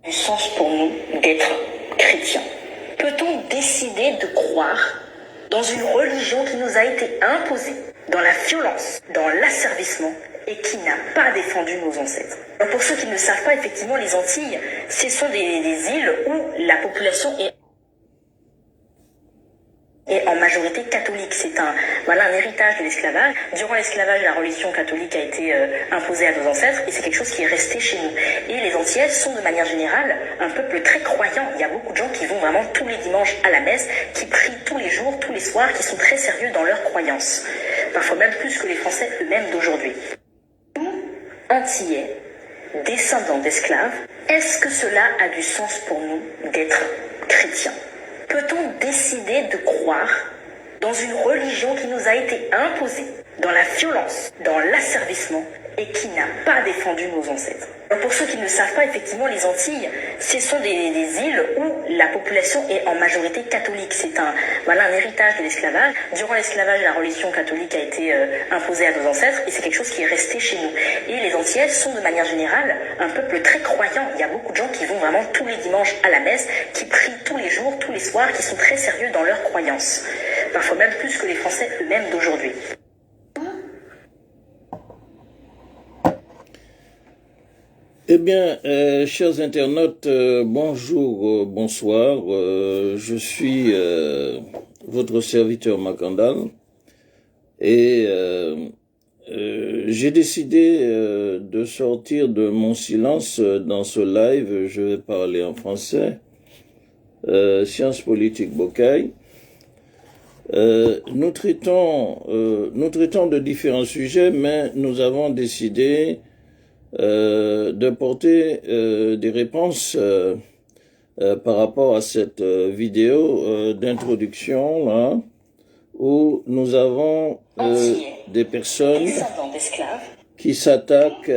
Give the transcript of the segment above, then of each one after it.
du sens pour nous d'être chrétiens? Peut-on décider de croire dans une religion qui nous a été imposée, dans la violence, dans l'asservissement, et qui n'a pas défendu nos ancêtres? Alors pour ceux qui ne savent pas, effectivement, les Antilles, ce sont des îles où la population est en majorité catholique. C'est un héritage de l'esclavage. Durant l'esclavage, la religion catholique a été imposée à nos ancêtres et c'est quelque chose qui est resté chez nous. Et les Antillaises sont de manière générale un peuple très croyant. Il y a beaucoup de gens qui vont vraiment tous les dimanches à la messe, qui prient tous les jours, tous les soirs, qui sont très sérieux dans leurs croyances. Parfois même plus que les Français eux-mêmes d'aujourd'hui. Nous, Antillais, descendants d'esclaves, est-ce que cela a du sens pour nous d'être chrétiens? Peut-on décider de croire dans une religion qui nous a été imposée, dans la violence, dans l'asservissement, et qui n'a pas défendu nos ancêtres? Alors pour ceux qui ne savent pas, effectivement, les Antilles, ce sont des îles où la population est en majorité catholique. C'est un héritage de l'esclavage. Durant l'esclavage, la religion catholique a été imposée à nos ancêtres et c'est quelque chose qui est resté chez nous. Et les Antillaises sont de manière générale un peuple très croyant. Il y a beaucoup de gens qui vont vraiment tous les dimanches à la messe, qui prient tous les jours, tous les soirs, qui sont très sérieux dans leurs croyances. Parfois même plus que les Français eux-mêmes d'aujourd'hui. Eh bien, chers internautes, bonjour, bonsoir. Je suis votre serviteur Macandal et j'ai décidé de sortir de mon silence dans ce live. Je vais parler en français. Sciences politiques Bocaille. Nous traitons de différents sujets, mais nous avons décidé de porter des réponses par rapport à cette vidéo d'introduction là, où nous avons des personnes qui s'attaquent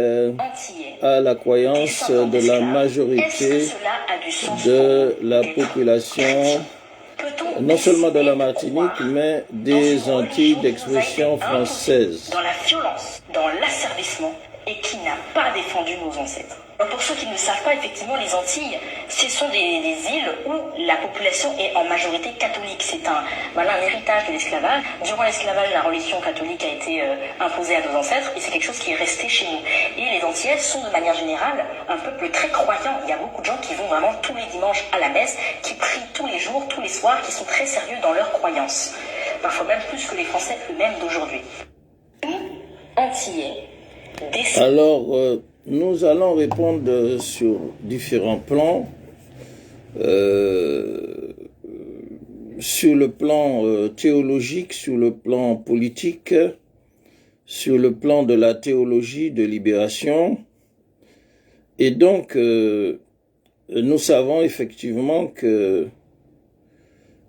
à la croyance de la majorité de la population, non seulement de la Martinique, mais des Antilles d'expression française. Dans la violence, dans l'asservissement, et qui n'a pas défendu nos ancêtres. Alors pour ceux qui ne savent pas, effectivement, les Antilles, ce sont des îles où la population est en majorité catholique. C'est un héritage de l'esclavage. Durant l'esclavage, la religion catholique a été imposée à nos ancêtres et c'est quelque chose qui est resté chez nous. Et les Antillaises sont de manière générale un peuple très croyant. Il y a beaucoup de gens qui vont vraiment tous les dimanches à la messe, qui prient tous les jours, tous les soirs, qui sont très sérieux dans leurs croyances. Parfois même plus que les Français eux-mêmes d'aujourd'hui. Antillais. Alors, nous allons répondre sur différents plans. Sur le plan théologique, sur le plan politique, sur le plan de la théologie de libération. Et donc, nous savons effectivement que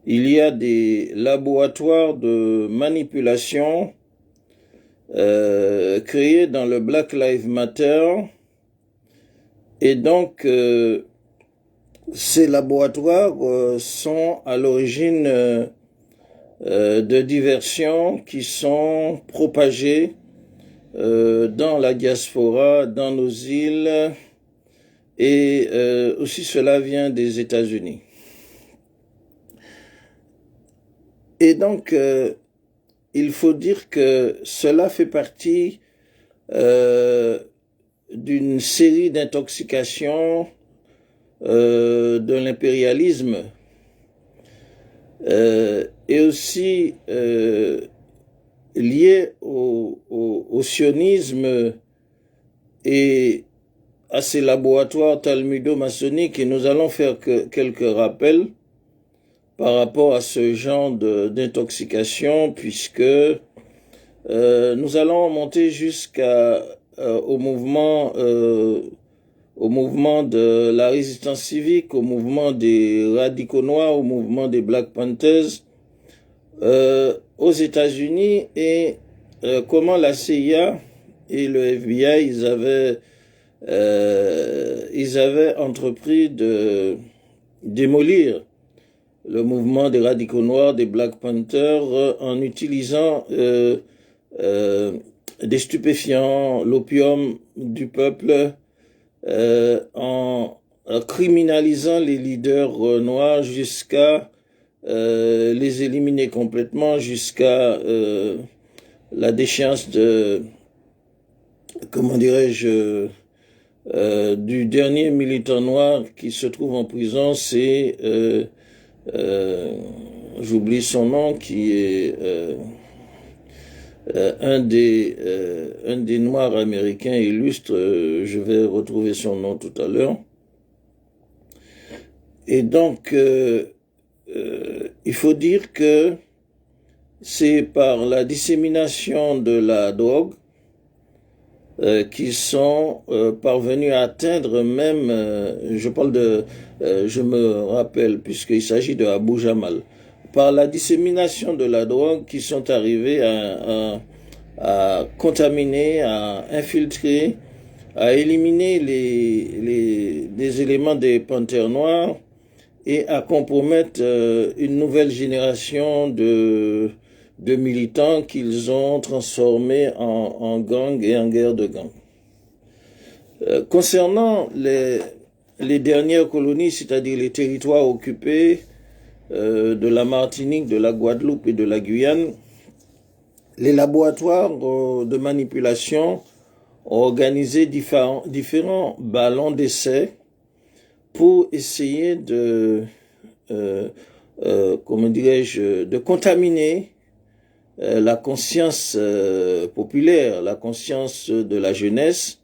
il y a des laboratoires de manipulation créé dans le Black Lives Matter et donc ces laboratoires sont à l'origine de diversions qui sont propagées dans la diaspora, dans nos îles et aussi cela vient des États-Unis. Et donc il faut dire que cela fait partie d'une série d'intoxications de l'impérialisme et aussi lié au sionisme et à ces laboratoires talmudo-maçonniques. Et nous allons faire quelques rappels par rapport à ce genre d'intoxication, puisque nous allons monter jusqu'à au mouvement de la résistance civique, au mouvement des radicaux noirs, au mouvement des Black Panthers aux États-Unis, et comment la CIA et le FBI ils avaient entrepris de démolir le mouvement des radicaux noirs, des Black Panthers, en utilisant des stupéfiants, l'opium du peuple, en criminalisant les leaders noirs jusqu'à les éliminer complètement, jusqu'à la déchéance de, comment dirais-je, du dernier militant noir qui se trouve en prison, c'est, j'oublie son nom, qui est un des Noirs américains illustres, je vais retrouver son nom tout à l'heure. Et donc, il faut dire que c'est par la dissémination de la drogue qui sont parvenus à atteindre même, je me rappelle, puisqu'il s'agit de Abu Jamal, par la dissémination de la drogue qui sont arrivés à contaminer, à infiltrer, à éliminer les éléments des panthères noires et à compromettre une nouvelle génération de militants qu'ils ont transformés en gangs et en guerre de gangs. Concernant les dernières colonies, c'est-à-dire les territoires occupés de la Martinique, de la Guadeloupe et de la Guyane, les laboratoires de manipulation ont organisé différents ballons d'essai pour essayer de, comment dirais-je, de contaminer la conscience populaire, la conscience de la jeunesse.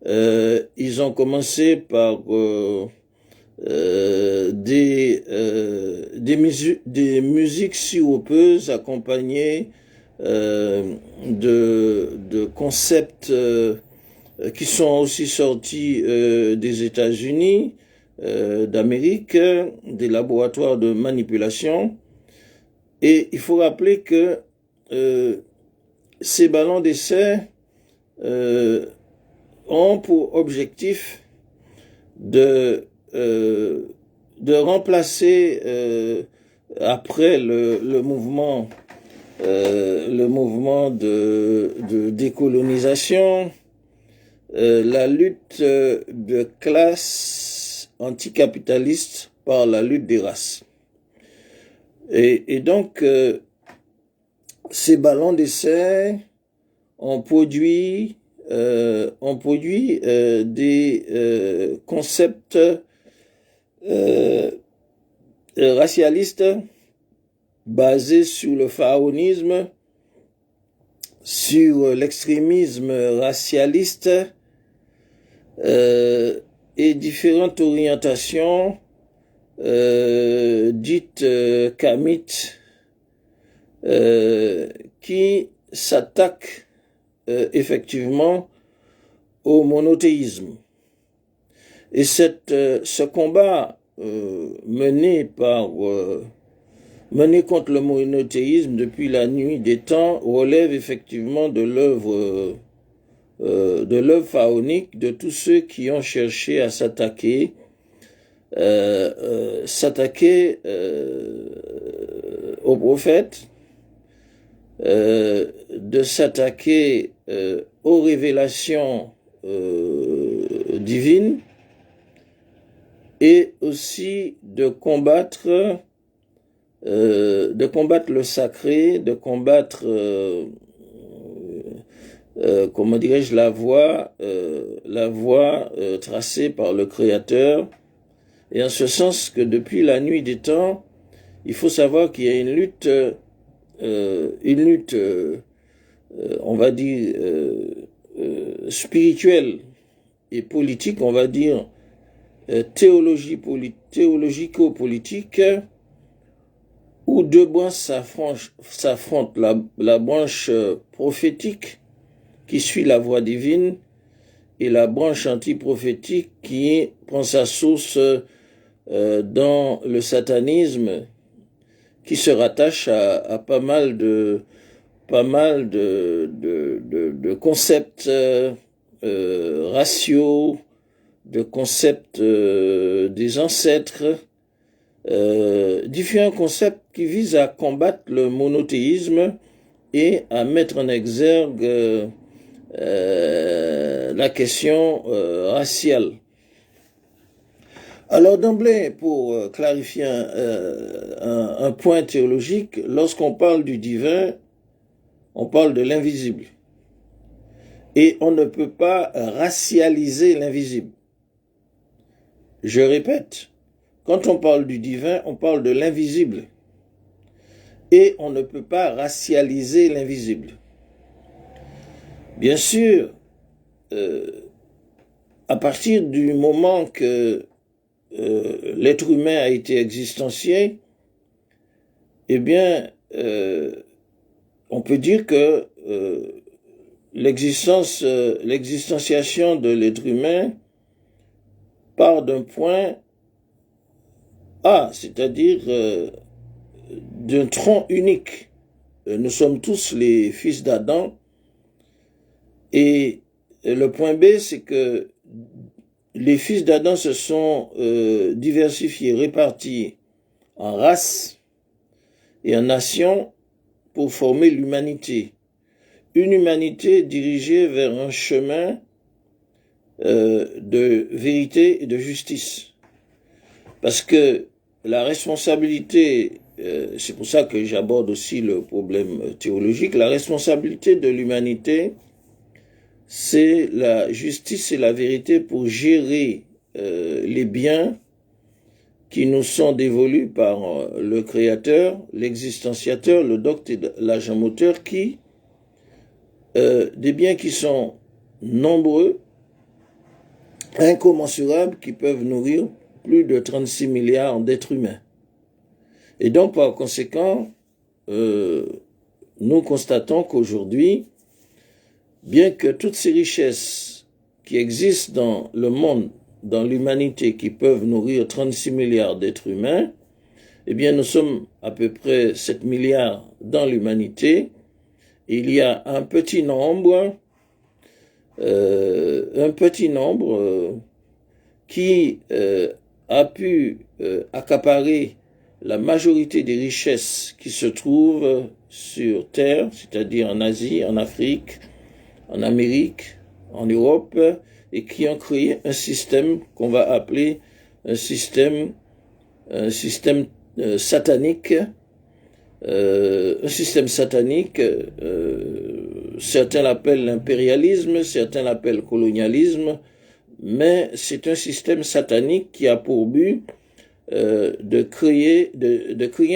Ils ont commencé par des musiques sirupeuses accompagnées de concepts qui sont aussi sortis des États-Unis, d'Amérique, des laboratoires de manipulation. Et il faut rappeler que ces ballons d'essai ont pour objectif de remplacer après le mouvement de décolonisation, la lutte de classe anticapitaliste par la lutte des races. Et donc, ces ballons d'essai ont produit des concepts racialistes basés sur le pharaonisme, sur l'extrémisme racialiste et différentes orientations dites kamites qui s'attaquent effectivement au monothéisme. Et ce combat mené contre le monothéisme depuis la nuit des temps relève effectivement de l'œuvre pharaonique de tous ceux qui ont cherché à s'attaquer aux prophètes, de s'attaquer aux révélations divines et aussi de combattre le sacré, de combattre comment dirais-je, la voie tracée par le Créateur. Et en ce sens que depuis la nuit des temps, il faut savoir qu'il y a une lutte, on va dire, spirituelle et politique, on va dire, théologico-politique, où deux branches s'affrontent, la branche prophétique qui suit la voie divine et la branche antiprophétique qui prend sa source dans le satanisme, qui se rattache à pas mal de concepts raciaux, de concepts des ancêtres, différents concepts qui visent à combattre le monothéisme et à mettre en exergue la question raciale. Alors d'emblée, pour clarifier un point théologique, lorsqu'on parle du divin, on parle de l'invisible. Et on ne peut pas racialiser l'invisible. Je répète, quand on parle du divin, on parle de l'invisible. Et on ne peut pas racialiser l'invisible. Bien sûr, à partir du moment que l'être humain a été existencié, eh bien, on peut dire que l'existentiation de l'être humain part d'un point A, c'est-à-dire d'un tronc unique. Nous sommes tous les fils d'Adam. Et le point B, c'est que les fils d'Adam se sont diversifiés, répartis en races et en nations pour former l'humanité. Une humanité dirigée vers un chemin de vérité et de justice. Parce que la responsabilité, c'est pour ça que j'aborde aussi le problème théologique, la responsabilité de l'humanité, c'est la justice et la vérité pour gérer les biens qui nous sont dévolus par le Créateur, l'existenciateur, le docte et l'agent moteur, des biens qui sont nombreux, incommensurables, qui peuvent nourrir plus de 36 milliards d'êtres humains. Et donc, par conséquent, nous constatons qu'aujourd'hui, bien que toutes ces richesses qui existent dans le monde, dans l'humanité, qui peuvent nourrir 36 milliards d'êtres humains, eh bien, nous sommes à peu près 7 milliards dans l'humanité. Il y a un petit nombre qui a pu accaparer la majorité des richesses qui se trouvent sur Terre, c'est-à-dire en Asie, en Afrique, en Amérique, en Europe, et qui ont créé un système qu'on va appeler un système satanique. Certains l'appellent l'impérialisme, certains l'appellent colonialisme, mais c'est un système satanique qui a pour but de créer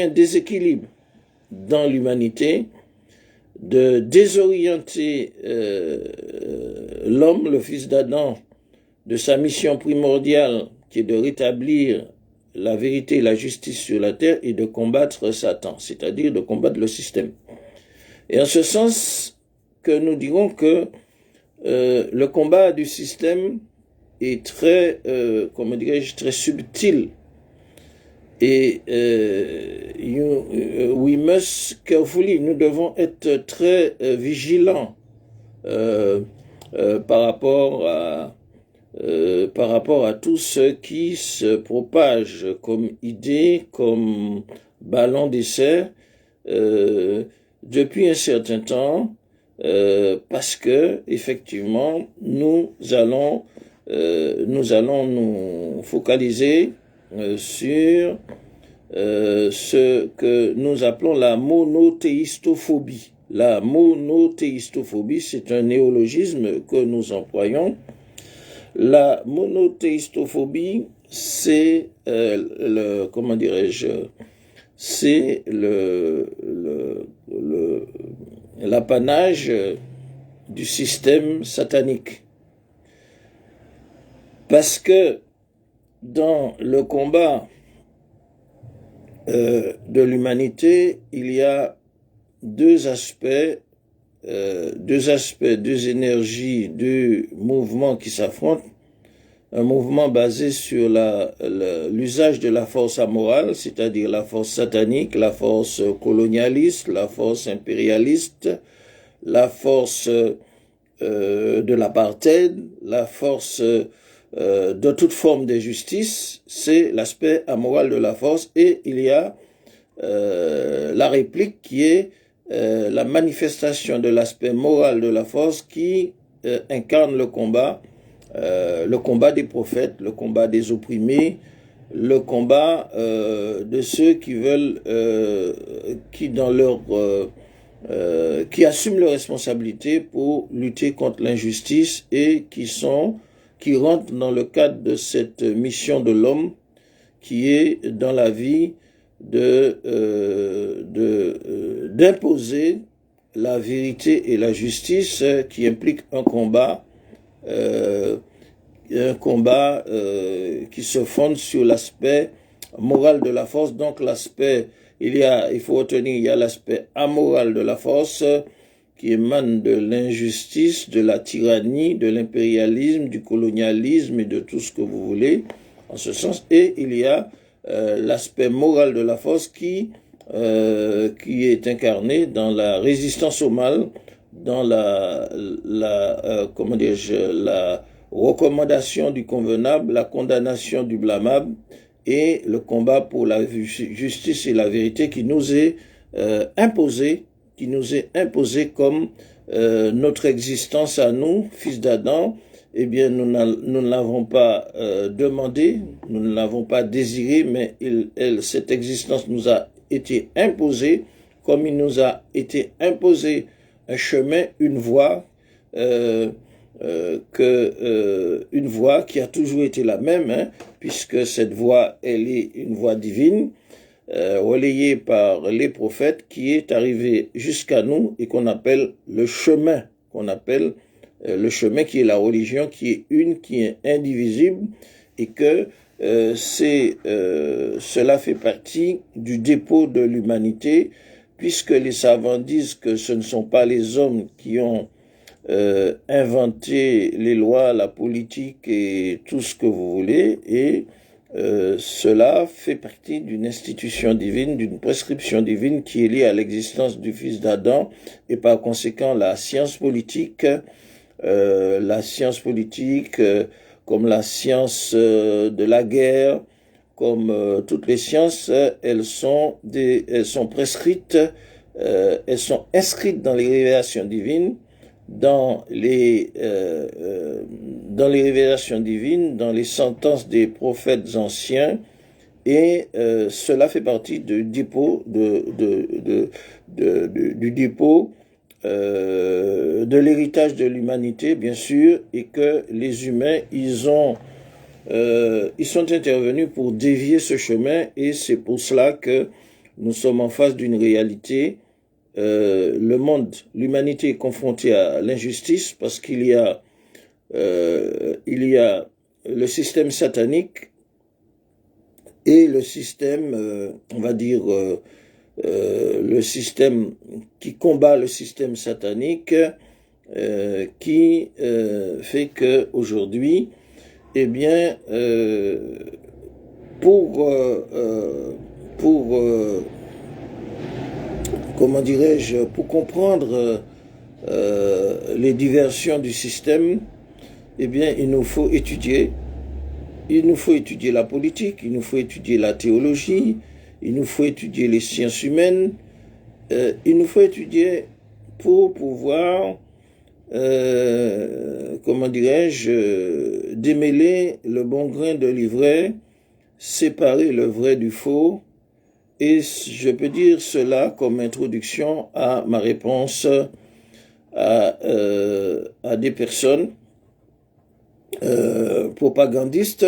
un déséquilibre dans l'humanité, de désorienter l'homme, le fils d'Adam, de sa mission primordiale qui est de rétablir la vérité et la justice sur la terre et de combattre Satan, c'est-à-dire de combattre le système. Et en ce sens que nous dirons que le combat du système est très, très subtil. Et we must carefully, nous devons être très vigilants par rapport à tout ce qui se propage comme idée, comme ballon d'essai depuis un certain temps, parce que effectivement nous allons nous focaliser sur ce que nous appelons la monothéistophobie. La monothéistophobie, c'est un néologisme que nous employons. La monothéistophobie, c'est c'est l'apanage du système satanique. Parce que dans le combat de l'humanité, il y a deux aspects, deux énergies, deux mouvements qui s'affrontent. Un mouvement basé sur l'usage de la force amorale, c'est-à-dire la force satanique, la force colonialiste, la force impérialiste, la force de l'apartheid, la force de toute forme d'injustice, c'est l'aspect amoral de la force, et il y a la réplique qui est la manifestation de l'aspect moral de la force qui incarne le combat des prophètes, le combat des opprimés, le combat de ceux qui veulent, qui assument leurs responsabilités pour lutter contre l'injustice et qui rentrent dans le cadre de cette mission de l'homme qui est dans la vie d'imposer la vérité et la justice, qui implique un combat qui se fonde sur l'aspect moral de la force. Donc il faut retenir, il y a l'aspect amoral de la force qui émane de l'injustice, de la tyrannie, de l'impérialisme, du colonialisme et de tout ce que vous voulez, en ce sens. Et il y a l'aspect moral de la force qui est incarné dans la résistance au mal, dans la recommandation du convenable, la condamnation du blâmable et le combat pour la justice et la vérité qui nous est imposé comme notre existence à nous, fils d'Adam. Eh bien, nous ne l'avons pas demandé, nous ne l'avons pas désiré, mais cette existence nous a été imposée, comme il nous a été imposé un chemin, une voie, une voie qui a toujours été la même, hein, puisque cette voie, elle est une voie divine, relayée par les prophètes, qui est arrivée jusqu'à nous et qu'on appelle le chemin, le chemin qui est la religion, qui est une, qui est indivisible, et que cela fait partie du dépôt de l'humanité, puisque les savants disent que ce ne sont pas les hommes qui ont inventé les lois, la politique et tout ce que vous voulez, et cela fait partie d'une institution divine, d'une prescription divine qui est liée à l'existence du Fils d'Adam, et par conséquent la science politique, comme la science de la guerre, comme toutes les sciences, elles sont prescrites, elles sont inscrites dans les révélations divines, dans les révélations divines, dans les sentences des prophètes anciens, et cela fait partie du dépôt de l'héritage de l'humanité, bien sûr, et que les humains, ils sont intervenus pour dévier ce chemin, et c'est pour cela que nous sommes en face d'une réalité. L'humanité est confrontée à l'injustice parce qu'il y a le système satanique et le système, le système qui combat le système satanique, qui fait que aujourd'hui, eh bien, comment dirais-je, pour comprendre les diversions du système, eh bien, il nous faut étudier la politique, il nous faut étudier la théologie, il nous faut étudier les sciences humaines, il nous faut étudier pour pouvoir, comment dirais-je, démêler le bon grain de l'ivraie, séparer le vrai du faux. Et je peux dire cela comme introduction à ma réponse à des personnes propagandistes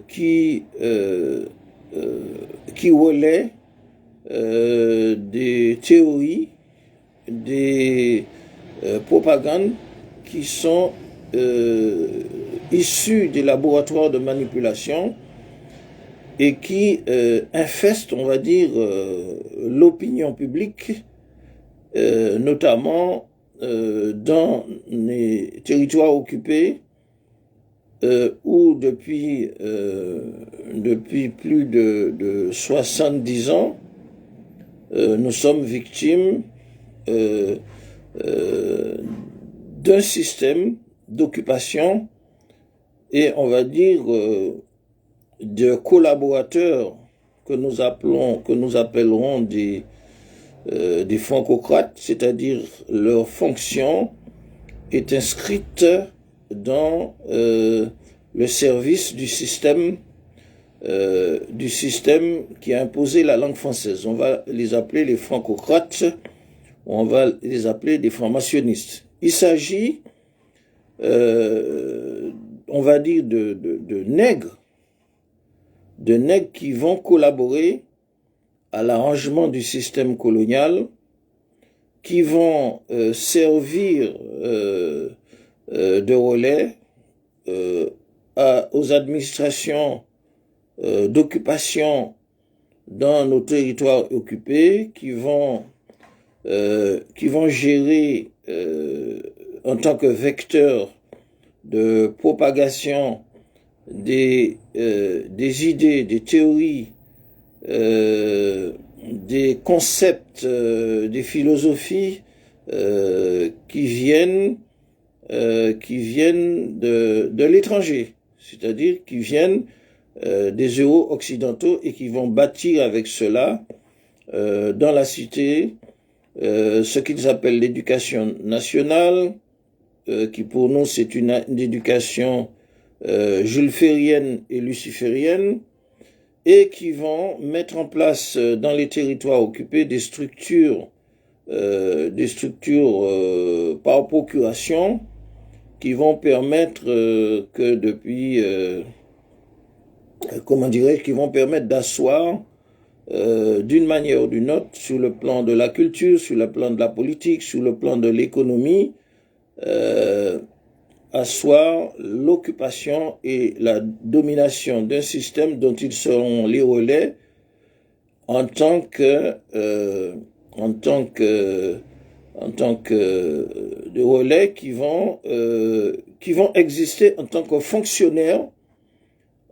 qui relaient des théories, des propagandes qui sont issues des laboratoires de manipulation et qui infestent, on va dire, l'opinion publique, notamment dans les territoires occupés, où depuis plus de 70 ans, nous sommes victimes d'un système d'occupation et, on va dire, de collaborateurs que nous appellerons des francocrates, c'est-à-dire leur fonction est inscrite dans le service du système du système qui a imposé la langue française. On va les appeler les francocrates, ou on va les appeler des francs-maçonnistes. Il s'agit, on va dire, de nègres qui vont collaborer à l'arrangement du système colonial, qui vont servir de relais aux administrations d'occupation dans nos territoires occupés, qui vont gérer en tant que vecteurs de propagation des idées, des théories, des concepts, des philosophies qui viennent de l'étranger, c'est-à-dire qui viennent des Euro-occidentaux et qui vont bâtir avec cela dans la cité ce qu'ils appellent l'éducation nationale, qui pour nous c'est une éducation julférienne et luciférienne, et qui vont mettre en place dans les territoires occupés des structures par procuration qui vont permettre que depuis, qui vont permettre d'asseoir d'une manière ou d'une autre, sur le plan de la culture, sur le plan de la politique, sur le plan de l'économie, asseoir l'occupation et la domination d'un système dont ils seront les relais en tant que des relais qui vont exister en tant que fonctionnaires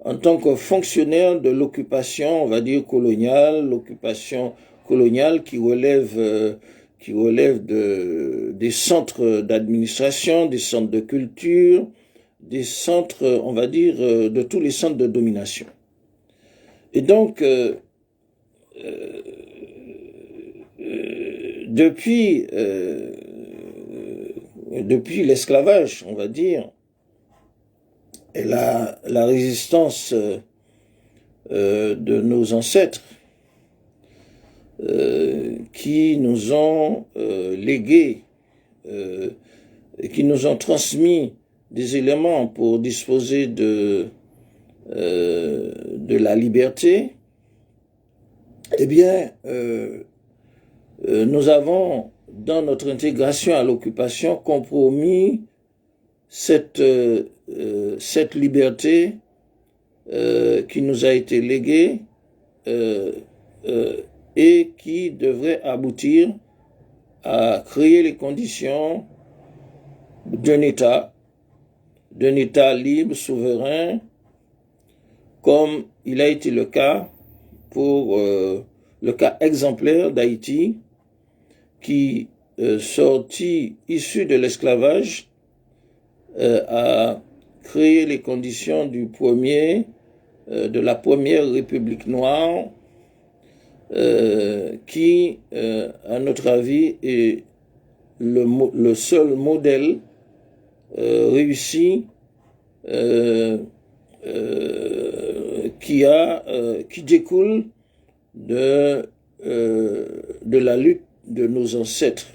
de l'occupation, on va dire coloniale, l'occupation coloniale qui relève des centres d'administration, des centres de culture, des centres, on va dire, de tous les centres de domination. Et donc, depuis l'esclavage, on va dire, et la résistance de nos ancêtres, qui nous ont légué, qui nous ont transmis des éléments pour disposer de la liberté, eh bien, nous avons, dans notre intégration à l'occupation, compromis cette liberté qui nous a été léguée et qui devrait aboutir à créer les conditions d'un État libre, souverain, comme il a été le cas pour le cas exemplaire d'Haïti, qui, issu de l'esclavage, a créé les conditions de la première République noire, qui, à notre avis, est le seul modèle réussi qui découle de la lutte de nos ancêtres.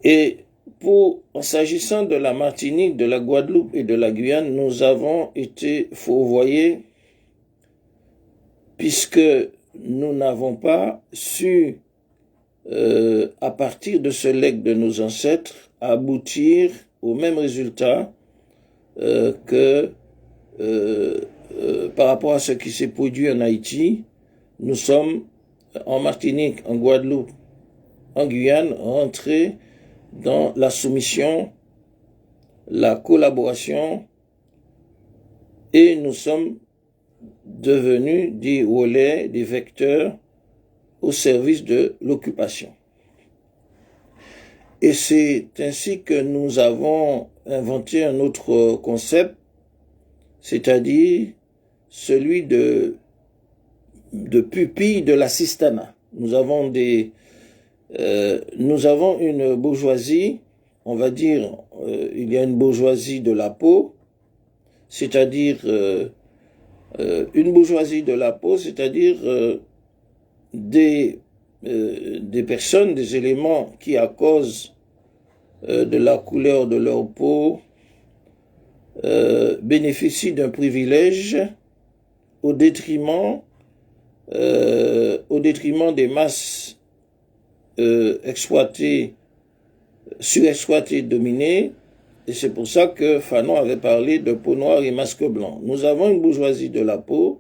Et en s'agissant de la Martinique, de la Guadeloupe et de la Guyane, nous avons été fourvoyés, puisque nous n'avons pas su, à partir de ce legs de nos ancêtres, aboutir au même résultat que par rapport à ce qui s'est produit en Haïti. Nous sommes en Martinique, en Guadeloupe, en Guyane, rentrés dans la soumission, la collaboration, et nous sommes devenus des relais, des vecteurs au service de l'occupation. Et c'est ainsi que nous avons inventé un autre concept, c'est-à-dire celui de pupille de l'assistanat. Nous avons une bourgeoisie, on va dire, il y a une bourgeoisie de la peau, c'est-à-dire une bourgeoisie de la peau, c'est-à-dire des personnes, des éléments qui, à cause de la couleur de leur peau, bénéficient d'un privilège au détriment des masses exploitées, surexploitées, dominées. Et c'est pour ça que Fanon avait parlé de peau noire et masque blanc. Nous avons une bourgeoisie de la peau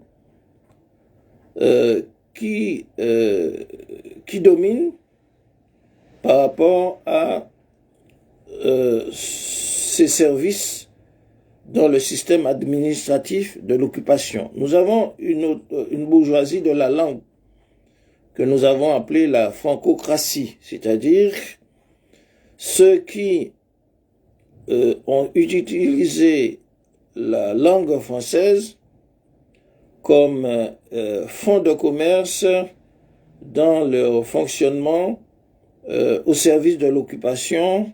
qui domine par rapport à ces services dans le système administratif de l'occupation. Nous avons une bourgeoisie de la langue que nous avons appelée la francocratie, c'est-à-dire ceux qui ont utilisé la langue française comme fonds de commerce dans leur fonctionnement au service de l'occupation,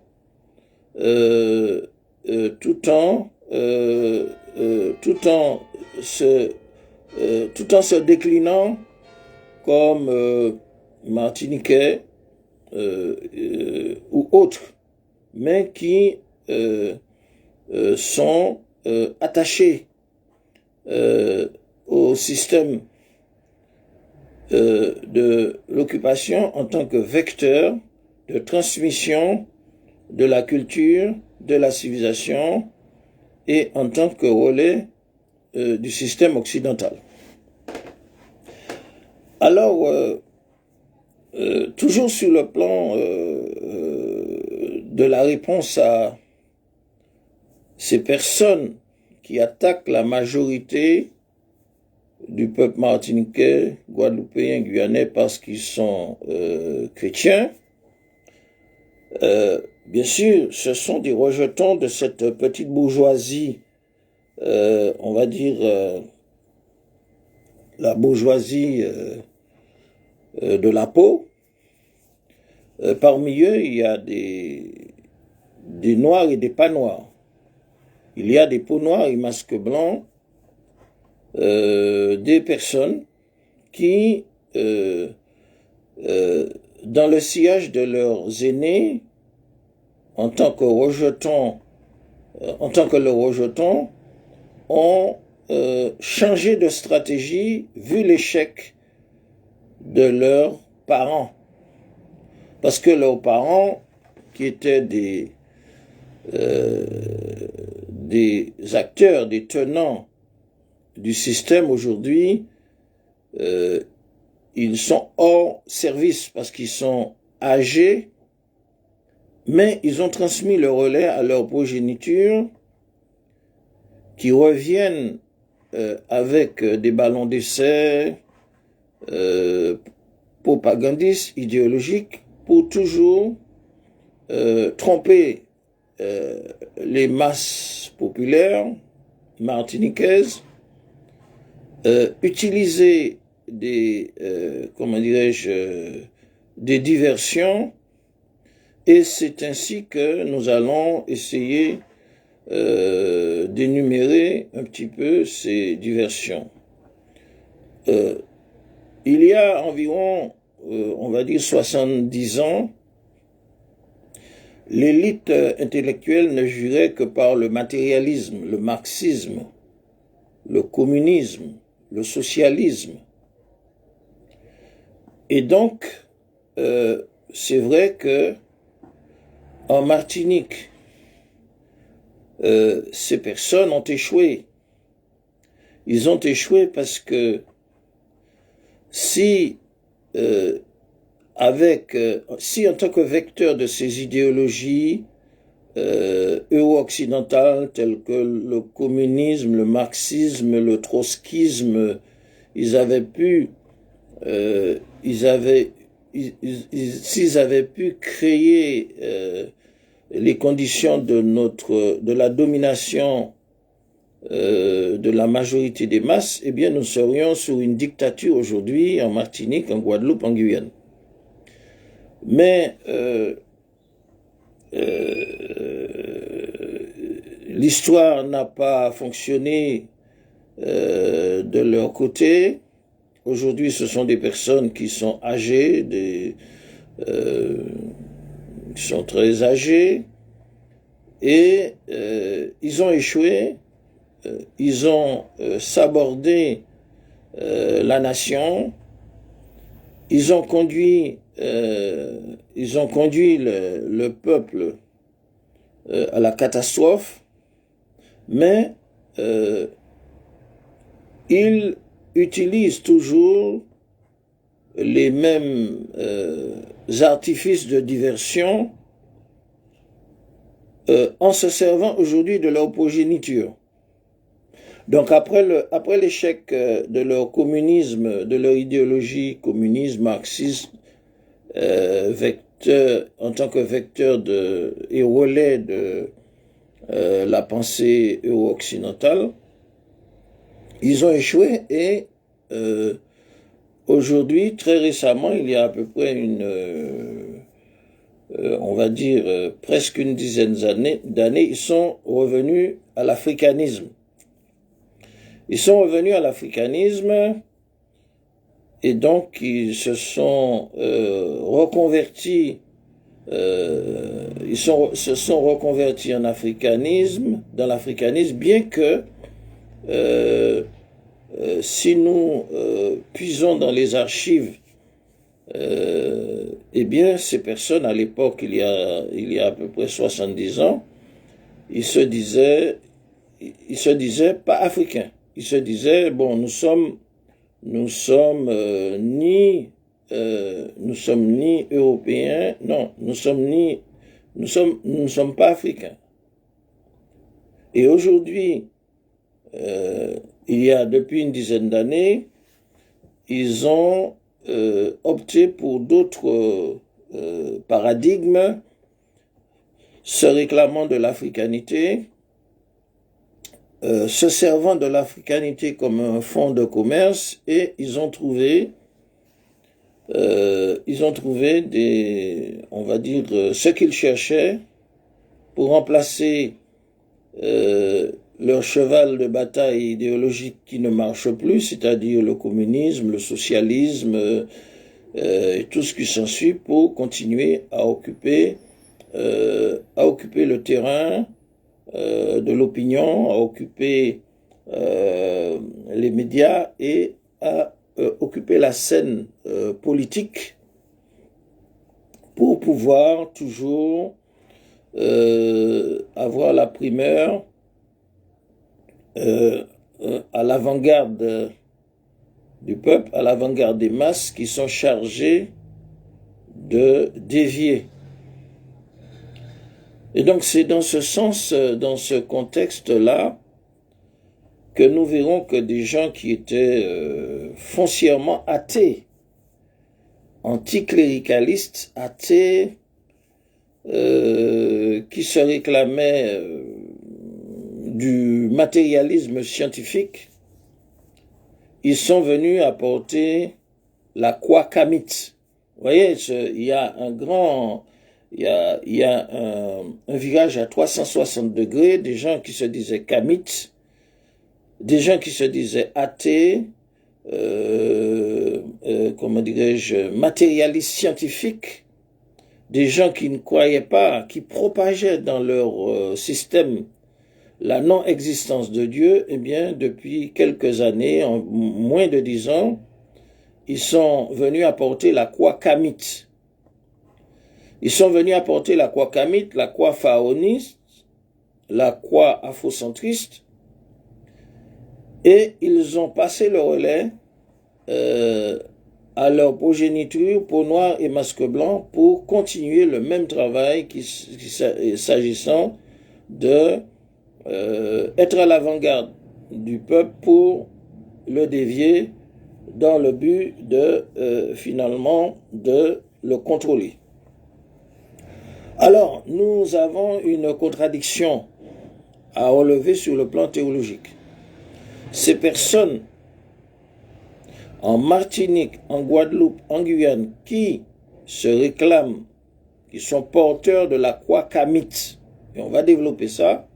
tout en se déclinant comme martiniquais ou autres, mais qui sont attachés au système de l'occupation en tant que vecteur de transmission de la culture, de la civilisation et en tant que relais du système occidental. Alors, toujours sur le plan de la réponse à ces personnes qui attaquent la majorité du peuple martiniquais, guadeloupéen, guyanais parce qu'ils sont chrétiens, bien sûr, ce sont des rejetons de cette petite bourgeoisie, on va dire la bourgeoisie de la peau. Parmi eux, il y a des noirs et des pas noirs. Il y a des peaux noires et masques blancs, des personnes qui, dans le sillage de leurs aînés, en tant que leurs rejetons, ont changé de stratégie vu l'échec de leurs parents. Parce que leurs parents, qui étaient des acteurs, des tenants du système aujourd'hui, ils sont hors service parce qu'ils sont âgés, mais ils ont transmis le relais à leur progéniture qui reviennent avec des ballons d'essai propagandistes, idéologiques, pour toujours tromper les masses populaires martiniquaises, utiliser des diversions, et c'est ainsi que nous allons essayer d'énumérer un petit peu ces diversions. Il y a environ, on va dire 70 ans, l'élite intellectuelle ne jurait que par le matérialisme, le marxisme, le communisme, le socialisme. Et donc, c'est vrai que en Martinique, ces personnes ont échoué. Ils ont échoué parce que si en tant que vecteur de ces idéologies euro-occidentales telles que le communisme, le marxisme, le trotskisme, s'ils avaient pu créer les conditions de la domination de la majorité des masses, eh bien nous serions sous une dictature aujourd'hui en Martinique, en Guadeloupe, en Guyane. Mais l'histoire n'a pas fonctionné de leur côté. Aujourd'hui, ce sont des personnes qui sont âgées, qui sont très âgées, et ils ont échoué, ils ont sabordé la nation, ils ont conduit le peuple à la catastrophe, mais ils utilisent toujours les mêmes artifices de diversion en se servant aujourd'hui de leur progéniture. Donc après l'échec de leur communisme, de leur idéologie communiste, marxiste, en tant que vecteur et relais de la pensée euro-occidentale, ils ont échoué et aujourd'hui, très récemment, il y a à peu près on va dire presque une dizaine d'années, ils sont revenus à l'africanisme. Ils sont revenus à l'africanisme et donc ils se sont reconvertis. Se sont reconvertis en africanisme, dans l'africanisme, bien que si nous puisons dans les archives, eh bien, ces personnes, à l'époque, il y a à peu près 70 ans, ils se disaient pas africains. Ils se disaient, bon, nous sommes ni européens, non, nous ne sommes pas africains. Et aujourd'hui, il y a depuis une dizaine d'années, ils ont opté pour d'autres paradigmes, se réclamant de l'africanité, se servant de l'africanité comme un fonds de commerce, et ils ont trouvé on va dire, ce qu'ils cherchaient pour remplacer leur cheval de bataille idéologique qui ne marche plus, c'est-à-dire le communisme, le socialisme, et tout ce qui s'ensuit, pour continuer à occuper le terrain de l'opinion, à occuper les médias et à occuper la scène politique pour pouvoir toujours avoir la primeur à l'avant-garde du peuple, à l'avant-garde des masses qui sont chargées de dévier. Et donc c'est dans ce sens, dans ce contexte-là, que nous verrons que des gens qui étaient foncièrement athées, anticléricalistes, athées, qui se réclamaient du matérialisme scientifique, ils sont venus apporter la Kwakamite. Vous voyez, il y a un virage à 360 degrés, des gens qui se disaient kamites, des gens qui se disaient athées, comment dirais-je, matérialistes scientifiques, des gens qui ne croyaient pas, qui propageaient dans leur système la non-existence de Dieu. Eh bien, depuis quelques années, en moins de 10 ans, ils sont venus apporter la Kwakamite. Ils sont venus apporter la Kwakamite, la croix pharaoniste, la croix afrocentriste, et ils ont passé le relais à leur progéniture, peau noire et masque blanc, pour continuer le même travail s'agissant de être à l'avant-garde du peuple pour le dévier dans le but de finalement de le contrôler. Alors, nous avons une contradiction à relever sur le plan théologique. Ces personnes en Martinique, en Guadeloupe, en Guyane, qui se réclament, qui sont porteurs de la Kwakamite, et on va développer ça,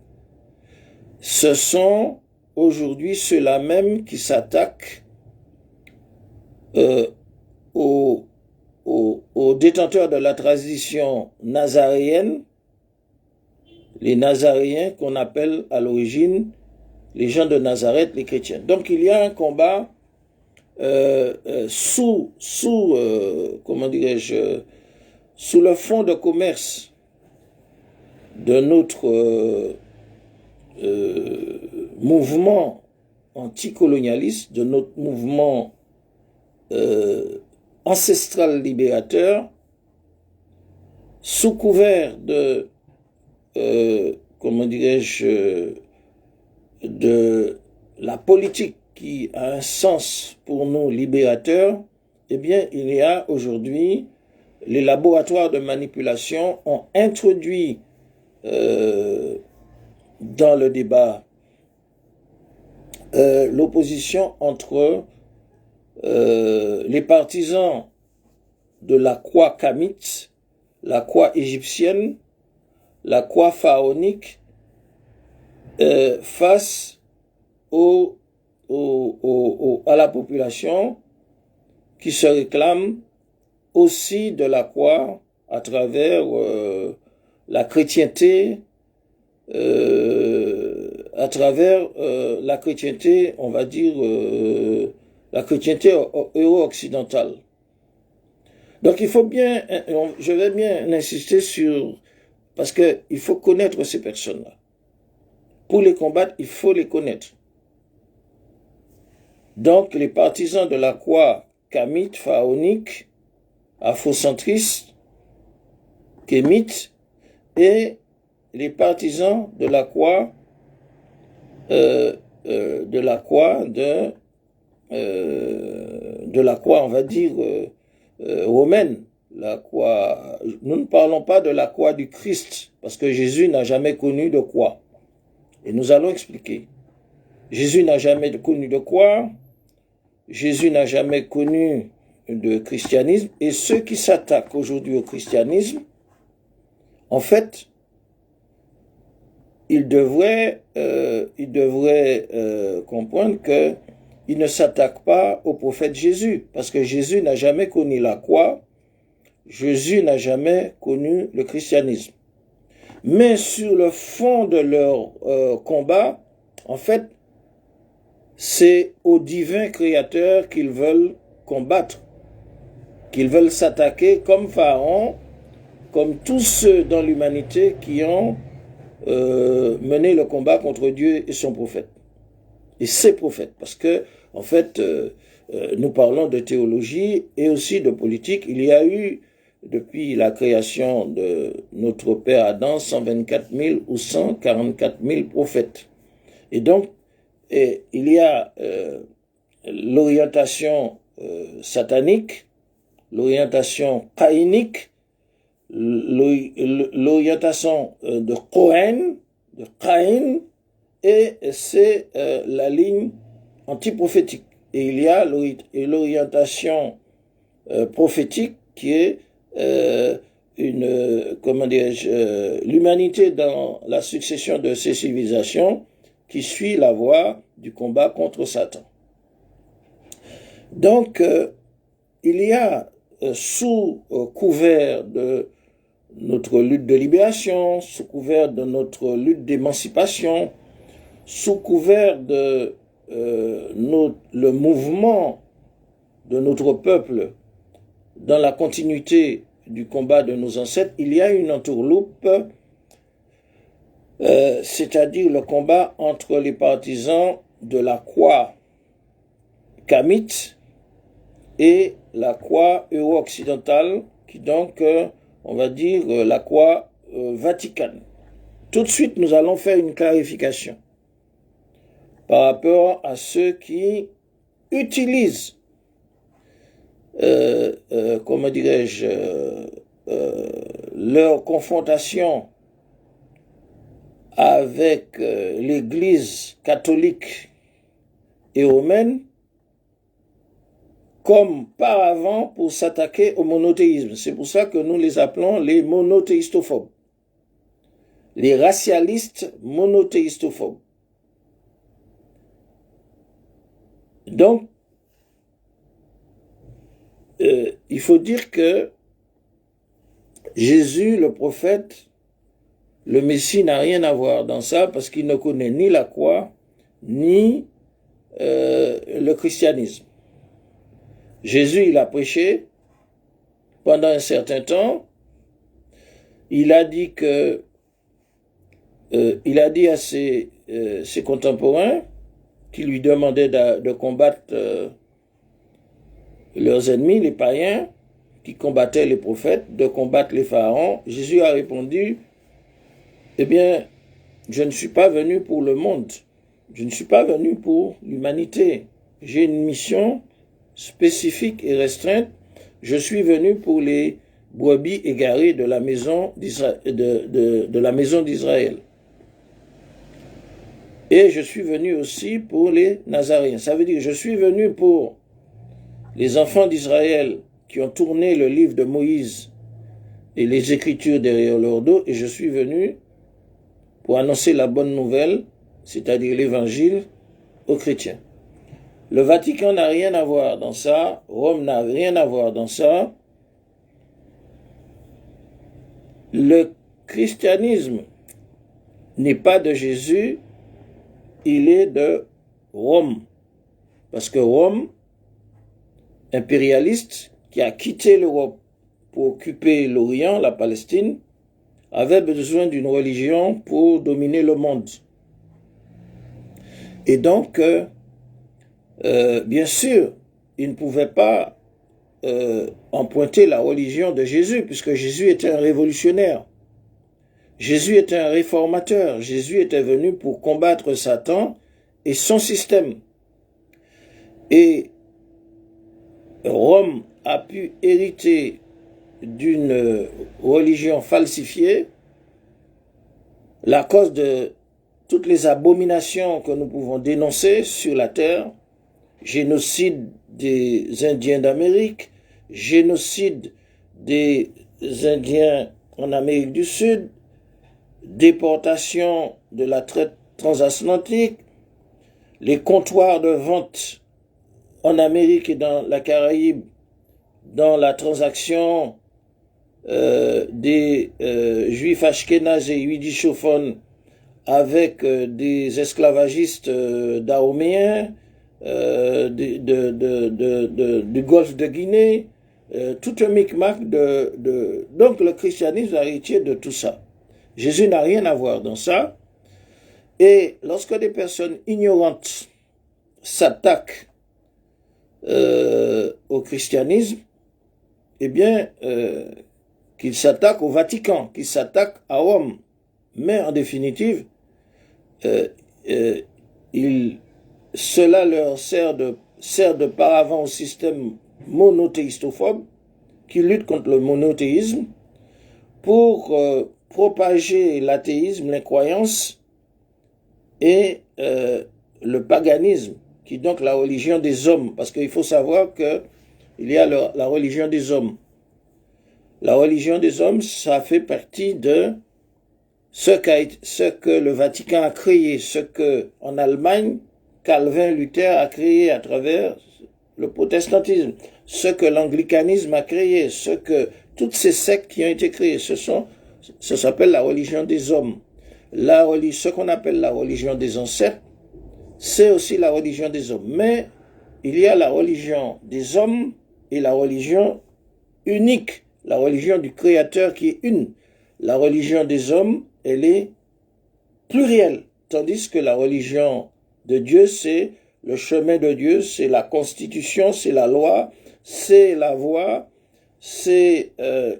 ce sont aujourd'hui ceux-là même qui s'attaquent aux détenteurs de la tradition nazaréenne, les Nazaréens qu'on appelle à l'origine les gens de Nazareth, les chrétiens. Donc il y a un combat comment dirais-je, sous le fond de commerce de notre mouvement anticolonialiste, de notre mouvement ancestral libérateur, sous couvert de comment dirais-je, de la politique qui a un sens pour nous libérateurs, eh bien, il y a aujourd'hui, les laboratoires de manipulation ont introduit dans le débat l'opposition entre les partisans de la croix kamite, la croix égyptienne, la croix pharaonique, face à la population qui se réclame aussi de la croix à travers la chrétienté, la chrétienté, on va dire, la chrétienté euro-occidentale. Donc il faut bien, je vais bien insister sur, parce que il faut connaître ces personnes-là. Pour les combattre, il faut les connaître. Donc les partisans de la croix kamite, pharaonique, afrocentriste, kémite, et les partisans de la croix, on va dire, romaine. La croix. Nous ne parlons pas de la croix du Christ, parce que Jésus n'a jamais connu de croix. Et nous allons expliquer. Jésus n'a jamais connu de croix, Jésus n'a jamais connu de christianisme, et ceux qui s'attaquent aujourd'hui au christianisme, en fait, ils devraient comprendre qu'ils ne s'attaquent pas au prophète Jésus, parce que Jésus n'a jamais connu la croix, Jésus n'a jamais connu le christianisme. Mais sur le fond de leur combat, en fait, c'est au divin créateur qu'ils veulent combattre, qu'ils veulent s'attaquer comme Pharaon, comme tous ceux dans l'humanité qui ont mené le combat contre Dieu et son prophète. Et ses prophètes, parce que, en fait, nous parlons de théologie et aussi de politique. Il y a eu, depuis la création de notre Père Adam, 124 000 ou 144 000 prophètes. Et donc, il y a l'orientation satanique, l'orientation caïnique, l'orientation de Caïn, et c'est la ligne antiprophétique. Et il y a l'orientation prophétique qui est l'humanité dans la succession de ces civilisations qui suit la voie du combat contre Satan. Donc, il y a sous couvert de notre lutte de libération, sous couvert de notre lutte d'émancipation, sous couvert de le mouvement de notre peuple dans la continuité du combat de nos ancêtres, il y a une entourloupe, c'est-à-dire le combat entre les partisans de la croix kamite et la croix euro-occidentale, qui donc, on va dire, la croix vaticane. Tout de suite, nous allons faire une clarification par rapport à ceux qui utilisent, comment dirais-je, leur confrontation avec l'Église catholique et romaine comme paravent pour s'attaquer au monothéisme. C'est pour ça que nous les appelons les monothéistophobes, les racialistes monothéistophobes. Donc, il faut dire que Jésus, le prophète, le Messie n'a rien à voir dans ça parce qu'il ne connaît ni la croix, ni le christianisme. Jésus, il a prêché pendant un certain temps. Il a dit que, il a dit à ses contemporains qui lui demandaient de combattre leurs ennemis, les païens, qui combattaient les prophètes, de combattre les pharaons. Jésus a répondu, eh bien, je ne suis pas venu pour le monde. Je ne suis pas venu pour l'humanité. J'ai une mission spécifique et restreinte. Je suis venu pour les brebis égarées de la maison d'Israël. Et je suis venu aussi pour les Nazaréens. Ça veut dire que je suis venu pour les enfants d'Israël qui ont tourné le livre de Moïse et les Écritures derrière leur dos, et je suis venu pour annoncer la bonne nouvelle, c'est-à-dire l'Évangile, aux chrétiens. Le Vatican n'a rien à voir dans ça, Rome n'a rien à voir dans ça. Le christianisme n'est pas de Jésus, il est de Rome. Parce que Rome, impérialiste, qui a quitté l'Europe pour occuper l'Orient, la Palestine, avait besoin d'une religion pour dominer le monde. Et donc, bien sûr, il ne pouvait pas emprunter la religion de Jésus, puisque Jésus était un révolutionnaire. Jésus était un réformateur. Jésus était venu pour combattre Satan et son système. Et Rome a pu hériter d'une religion falsifiée, la cause de toutes les abominations que nous pouvons dénoncer sur la terre, génocide des Indiens d'Amérique, génocide des Indiens en Amérique du Sud, déportation de la traite transatlantique, les comptoirs de vente en Amérique et dans la Caraïbe, dans la transaction des juifs ashkénazes et yiddishophones avec des esclavagistes dahoméens du golfe de Guinée, tout un micmac donc le christianisme est héritier de tout ça. Jésus n'a rien à voir dans ça. Et lorsque des personnes ignorantes s'attaquent au christianisme, eh bien, qu'ils s'attaquent au Vatican, qu'ils s'attaquent à Rome. Mais en définitive, cela leur sert de paravent au système monothéistophobe qui lutte contre le monothéisme pour propager l'athéisme, l'incroyance et le paganisme, qui est donc la religion des hommes, parce qu'il faut savoir qu'il y a la religion des hommes. La religion des hommes, ça fait partie de ce que le Vatican a créé, ce que en Allemagne, Calvin Luther a créé à travers le protestantisme, ce que l'anglicanisme a créé, ce que toutes ces sectes qui ont été créées, ça s'appelle la religion des hommes. Ce qu'on appelle la religion des ancêtres, c'est aussi la religion des hommes. Mais il y a la religion des hommes et la religion unique, la religion du Créateur qui est une. La religion des hommes, elle est plurielle, tandis que la religion de Dieu, c'est le chemin de Dieu, c'est la constitution, c'est la loi, c'est la voie, ce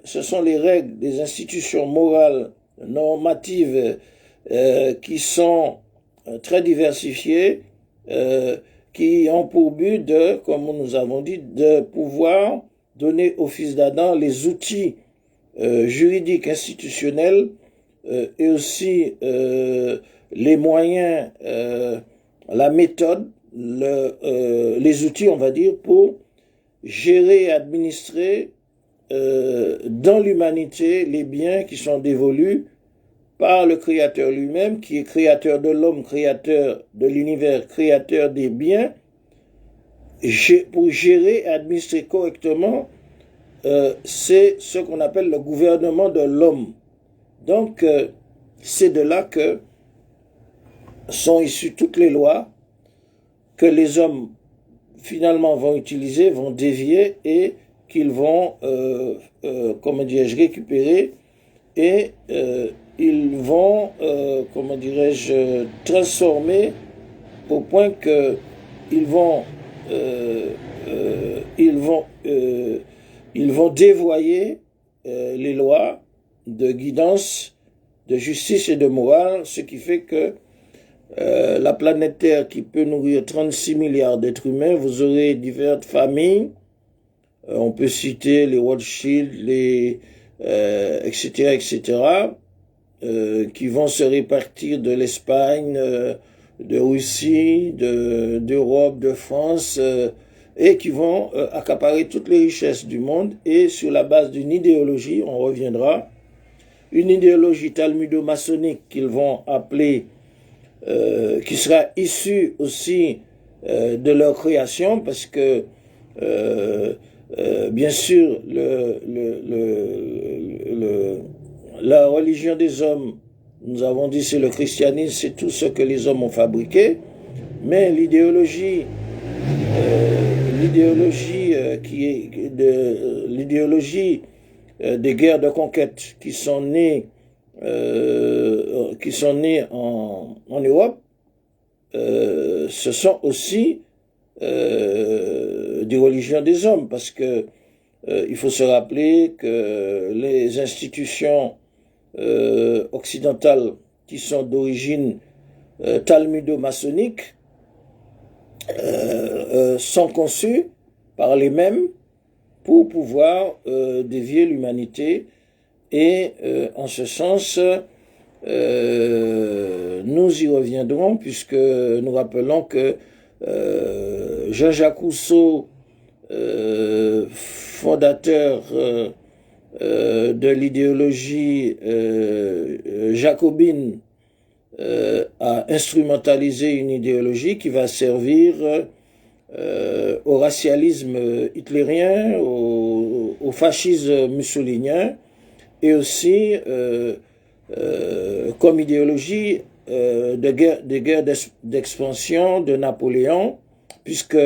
sont les règles des institutions morales, normatives, qui sont très diversifiées, qui ont pour but de, comme nous avons dit, de pouvoir donner au fils d'Adam les outils juridiques, institutionnels, et aussi les moyens, la méthode, les outils, on va dire, pour gérer et administrer dans l'humanité les biens qui sont dévolus par le Créateur lui-même, qui est créateur de l'homme, créateur de l'univers, créateur des biens, pour gérer et administrer correctement, c'est ce qu'on appelle le gouvernement de l'homme. Donc, c'est de là que sont issues toutes les lois que les hommes finalement vont utiliser, vont dévier et qu'ils vont, comment dirais-je, récupérer et ils vont, comment dirais-je, transformer au point que ils vont dévoyer les lois de guidance, de justice et de morale, ce qui fait que la planète Terre qui peut nourrir 36 milliards d'êtres humains, vous aurez diverses familles, on peut citer les Rothschild, les etc., etc., qui vont se répartir de l'Espagne, de Russie, d'Europe, de France, et qui vont accaparer toutes les richesses du monde, et sur la base d'une idéologie, on reviendra, une idéologie talmudo-maçonnique qu'ils vont appeler, qui sera issue aussi de leur création, parce que bien sûr la religion des hommes, nous avons dit c'est le christianisme, c'est tout ce que les hommes ont fabriqué, mais l'idéologie des guerres de conquête qui sont nées en Europe, ce sont aussi des religions des hommes, parce que il faut se rappeler que les institutions occidentales qui sont d'origine talmudo-maçonnique sont conçues par les mêmes pour pouvoir dévier l'humanité, et en ce sens nous y reviendrons, puisque nous rappelons que Jean-Jacques Rousseau, fondateur de l'idéologie jacobine, a instrumentalisé une idéologie qui va servir au racialisme hitlérien, au fascisme mussolinien, et aussi comme idéologie des guerres d'expansion de Napoléon, puisque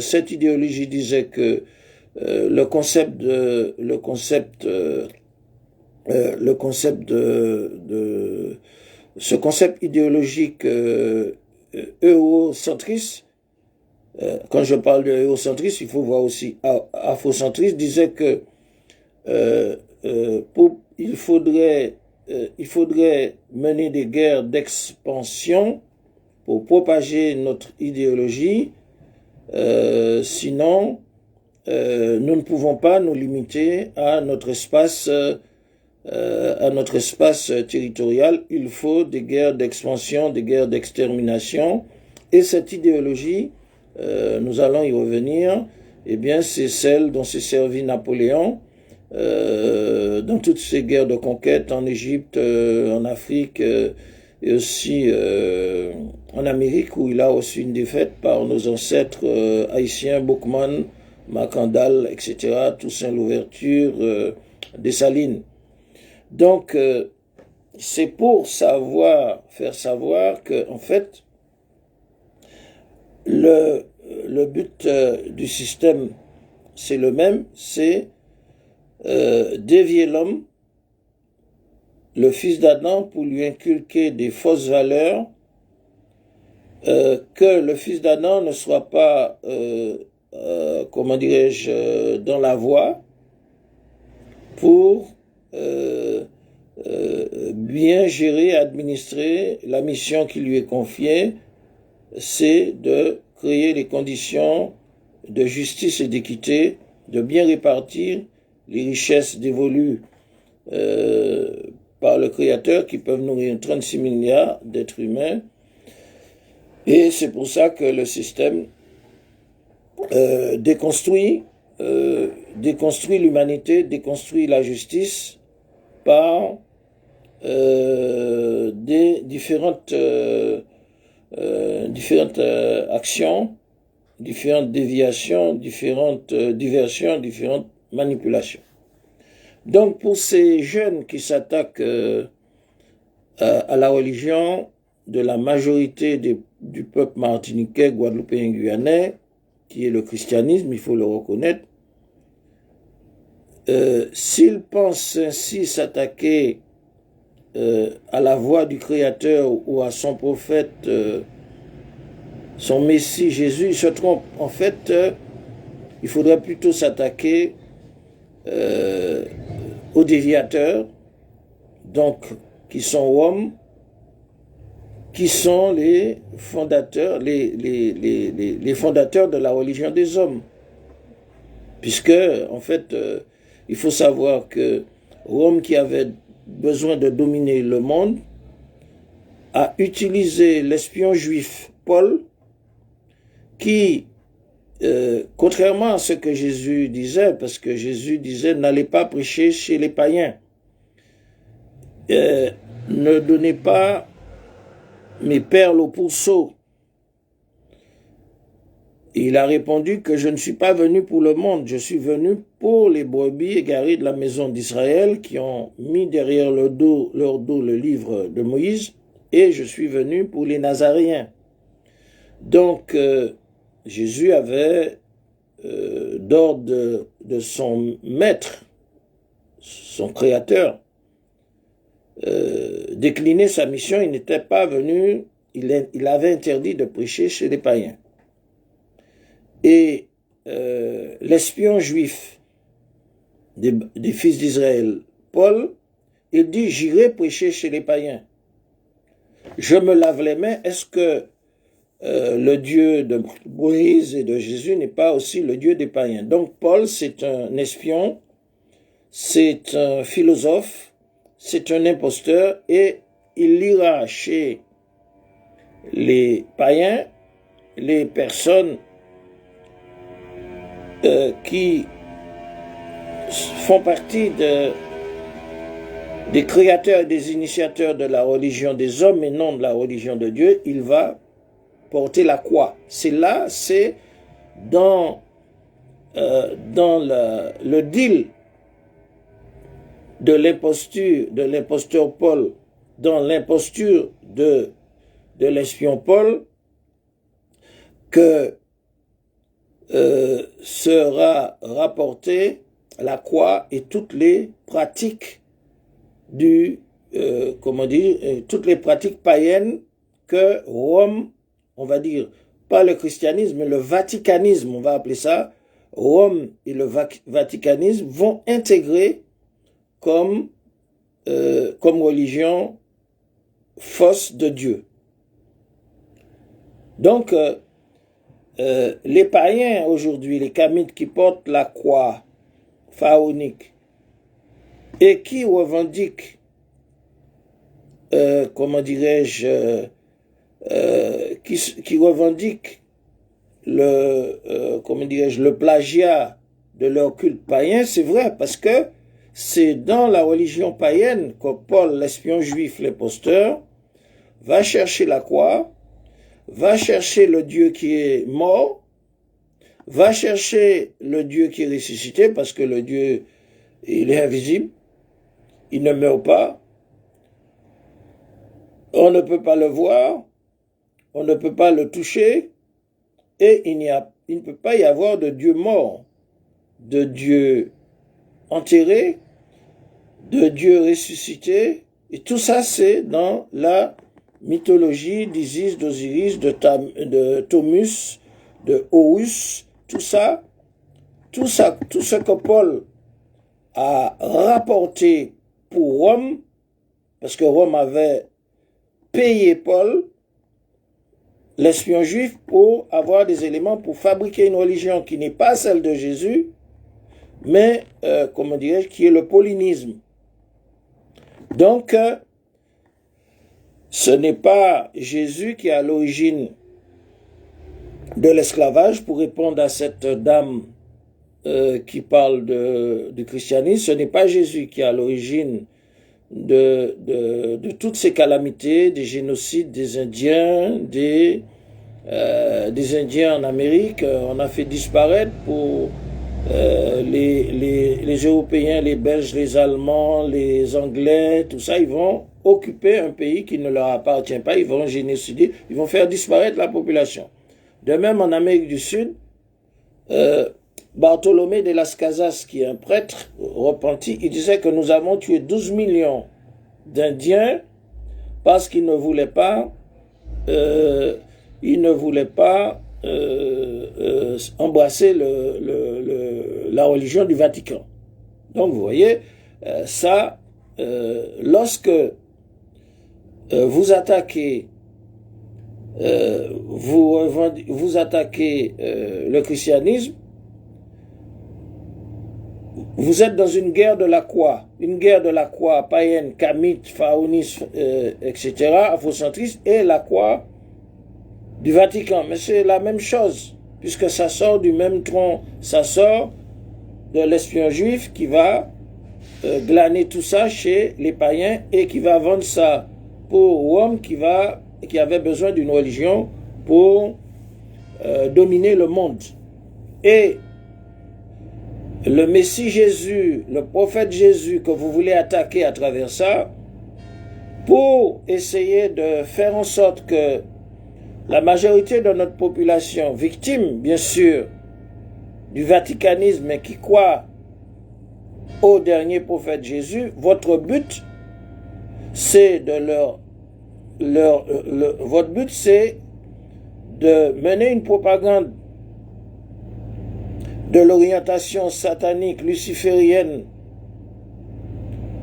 cette idéologie disait que ce concept idéologique eurocentriste, quand je parle de eurocentrisme, il faut voir aussi afrocentriste, disait que il faudrait mener des guerres d'expansion pour propager notre idéologie, sinon nous ne pouvons pas nous limiter à notre espace territorial. Il faut des guerres d'expansion, des guerres d'extermination, et cette idéologie, nous allons y revenir, eh bien c'est celle dont s'est servi Napoléon dans toutes ces guerres de conquête en Égypte, en Afrique, et aussi en Amérique, où il a reçu une défaite par nos ancêtres haïtiens, Boukman, Macandal, etc., Toussaint Louverture, Dessalines. Donc, c'est pour faire savoir que, en fait, le but du système, c'est le même, c'est dévier l'homme, le fils d'Adam, pour lui inculquer des fausses valeurs, que le fils d'Adam ne soit pas, comment dirais-je, dans la voie, pour bien gérer, administrer la mission qui lui est confiée, c'est de créer les conditions de justice et d'équité, de bien répartir les richesses dévolues par le Créateur, qui peuvent nourrir 36 milliards d'êtres humains. Et c'est pour ça que le système déconstruit l'humanité, déconstruit la justice par des différentes actions différentes déviations, différentes diversions, différentes manipulations. Donc pour ces jeunes qui s'attaquent à la religion de la majorité du peuple martiniquais, guadeloupéen, guyanais, qui est le christianisme, il faut le reconnaître, s'ils pensent ainsi s'attaquer à la voix du Créateur ou à son prophète, son Messie Jésus, ils se trompent. En fait, il faudrait plutôt s'attaquer aux déviateurs, donc qui sont hommes, qui sont les fondateurs, les fondateurs de la religion des hommes. Puisque, en fait, il faut savoir que Rome, qui avait besoin de dominer le monde, a utilisé l'espion juif Paul, qui, contrairement à ce que Jésus disait, parce que Jésus disait « n'allez pas prêcher chez les païens, ne donnez pas mes perles au pourceau ». Il a répondu que je ne suis pas venu pour le monde, je suis venu pour les brebis égarées de la maison d'Israël qui ont mis derrière leur dos le livre de Moïse, et je suis venu pour les Nazaréens. Donc, Jésus avait d'ordre de son maître, son créateur, décliné sa mission. Il n'était pas venu, il avait interdit de prêcher chez les païens. Et l'espion juif des fils d'Israël, Paul, il dit « J'irai prêcher chez les païens. Je me lave les mains. » Est-ce que le Dieu de Moïse et de Jésus n'est pas aussi le Dieu des païens? Donc Paul, c'est un espion, c'est un philosophe, c'est un imposteur, et il ira chez les païens, les personnes qui font partie des créateurs et des initiateurs de la religion des hommes et non de la religion de Dieu. Il va porter la croix. C'est là, c'est dans le deal de l'imposteur Paul, dans l'imposture de l'espion Paul, que sera rapportée la croix et toutes les pratiques toutes les pratiques païennes que Rome, on va dire, pas le christianisme, mais le vaticanisme, on va appeler ça, Rome et le vaticanisme vont intégrer comme religion fausse de Dieu. Donc, les païens aujourd'hui, les Kamites qui portent la croix pharaonique et qui revendiquent, qui revendiquent le plagiat de leur culte païen, c'est vrai, parce que c'est dans la religion païenne que Paul, l'espion juif, l'imposteur, va chercher la croix, va chercher le Dieu qui est mort, va chercher le Dieu qui est ressuscité, parce que le Dieu, il est invisible, il ne meurt pas, on ne peut pas le voir, on ne peut pas le toucher, et il ne peut pas y avoir de Dieu mort, de Dieu enterré, de Dieu ressuscité, et tout ça c'est dans la mythologie d'Isis, d'Osiris, de Thomus, de Horus, tout ce que Paul a rapporté pour Rome, parce que Rome avait payé Paul, l'espion juif, pour avoir des éléments pour fabriquer une religion qui n'est pas celle de Jésus, mais, qui est le paulinisme. Donc, ce n'est pas Jésus qui est à l'origine de l'esclavage, pour répondre à cette dame qui parle du christianisme. Ce n'est pas Jésus qui est à l'origine de toutes ces calamités, des génocides des Indiens, des des Indiens en Amérique, on a fait disparaître pour les Européens, les Belges, les Allemands, les Anglais, tout ça, ils vont occuper un pays qui ne leur appartient pas, ils vont génocider, ils vont faire disparaître la population. De même, en Amérique du Sud, Bartolomé de las Casas, qui est un prêtre repenti, il disait que nous avons tué 12 millions d'Indiens parce qu'ils ne voulaient pas embrasser la religion du Vatican. Donc vous voyez, lorsque vous attaquez le christianisme, vous êtes dans une guerre de la croix, païenne, kamite, pharaoniste, etc., afrocentriste, et la croix du Vatican. Mais c'est la même chose, puisque ça sort du même tronc, ça sort de l'espion juif qui va glaner tout ça chez les païens et qui va vendre ça pour Rome qui avait besoin d'une religion pour dominer le monde. Et le Messie Jésus, le prophète Jésus que vous voulez attaquer à travers ça, pour essayer de faire en sorte que la majorité de notre population, victime bien sûr du vaticanisme et qui croit au dernier prophète Jésus, votre but c'est votre but c'est de mener une propagande de l'orientation satanique luciférienne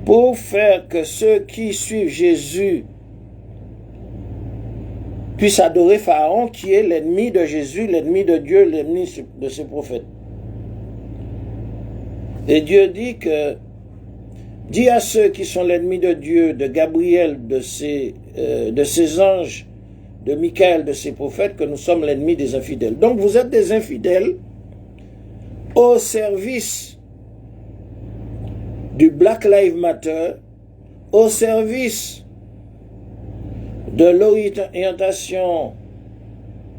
pour faire que ceux qui suivent Jésus puissent adorer Pharaon qui est l'ennemi de Jésus, l'ennemi de Dieu, l'ennemi de ses prophètes. Et Dieu dit à ceux qui sont l'ennemi de Dieu, de Gabriel, de ses anges, de Michael, de ses prophètes, que nous sommes l'ennemi des infidèles. Donc vous êtes des infidèles au service du Black Lives Matter, au service de l'orientation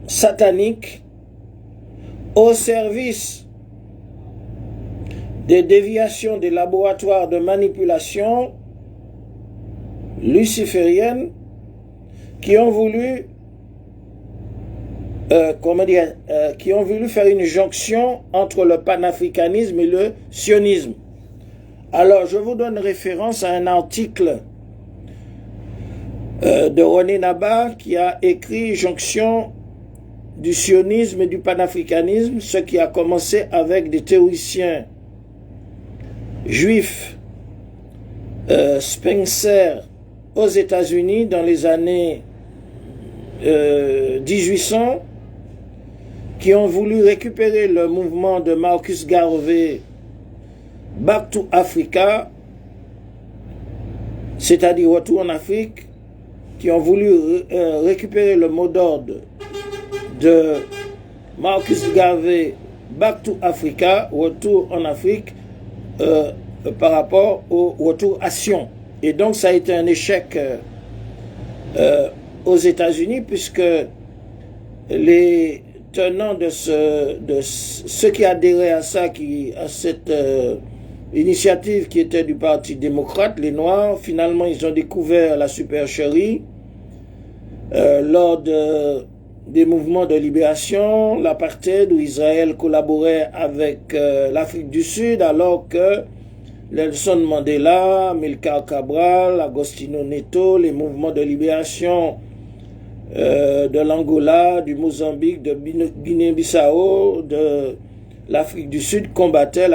satanique, au service des déviations des laboratoires de manipulation luciférienne qui ont voulu faire une jonction entre le panafricanisme et le sionisme. Alors, je vous donne référence à un article de René Naba qui a écrit Jonction du sionisme et du panafricanisme, ce qui a commencé avec des théoriciens juifs, Spencer aux États-Unis dans les années 1800, qui ont voulu récupérer le mouvement de Marcus Garvey Back to Africa, c'est-à-dire retour en Afrique, qui ont voulu récupérer le mot d'ordre de Marcus Garvey Back to Africa, retour en Afrique, par rapport au retour à Sion. Et donc ça a été un échec aux États-Unis, puisque les tenants de ceux qui adhéraient à ça, à cette initiative qui était du Parti démocrate, les Noirs, finalement ils ont découvert la supercherie lors des mouvements de libération, l'apartheid, où Israël collaborait avec l'Afrique du Sud, alors que Nelson Mandela, Amilcar Cabral, Agostinho Neto, les mouvements de libération de l'Angola, du Mozambique, de Guinée-Bissau, de l'Afrique du Sud combattaient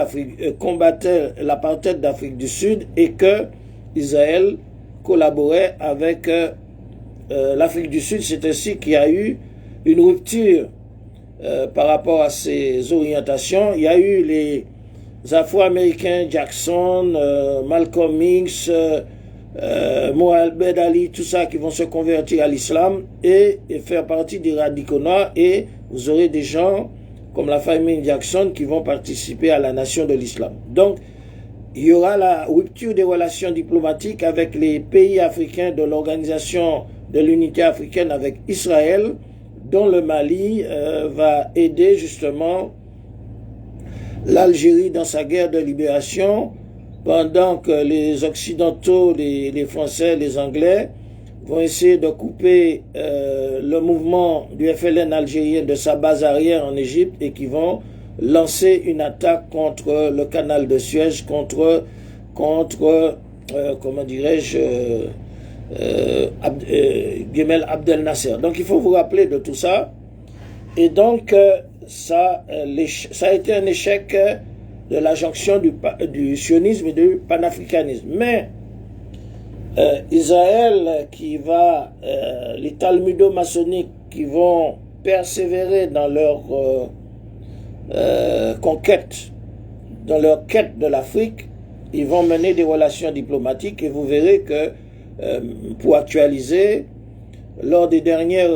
l'apartheid d'Afrique du Sud, et que Israël collaborait avec l'Afrique du Sud. C'est ainsi qu'il y a eu une rupture par rapport à ces orientations. Il y a eu les Afro-Américains, Jackson, Malcolm X, Mohamed Ali, tout ça, qui vont se convertir à l'islam et faire partie des radicaux noirs, et vous aurez des gens comme la famille Jackson qui vont participer à la nation de l'islam. Donc, il y aura la rupture des relations diplomatiques avec les pays africains de l'Organisation de l'Unité africaine avec Israël, dont le Mali va aider justement l'Algérie dans sa guerre de libération, pendant que les Occidentaux, les Français, les Anglais vont essayer de couper le mouvement du FLN algérien de sa base arrière en Égypte et qui vont lancer une attaque contre le canal de Suez, contre comment dirais-je, Gemel Abdel Nasser. Donc il faut vous rappeler de tout ça. Et donc ça a été un échec de la jonction du sionisme et du panafricanisme. Mais Israël qui va, les talmudo-maçonniques qui vont persévérer dans leur conquête, dans leur quête de l'Afrique, ils vont mener des relations diplomatiques et vous verrez que pour actualiser, lors des dernières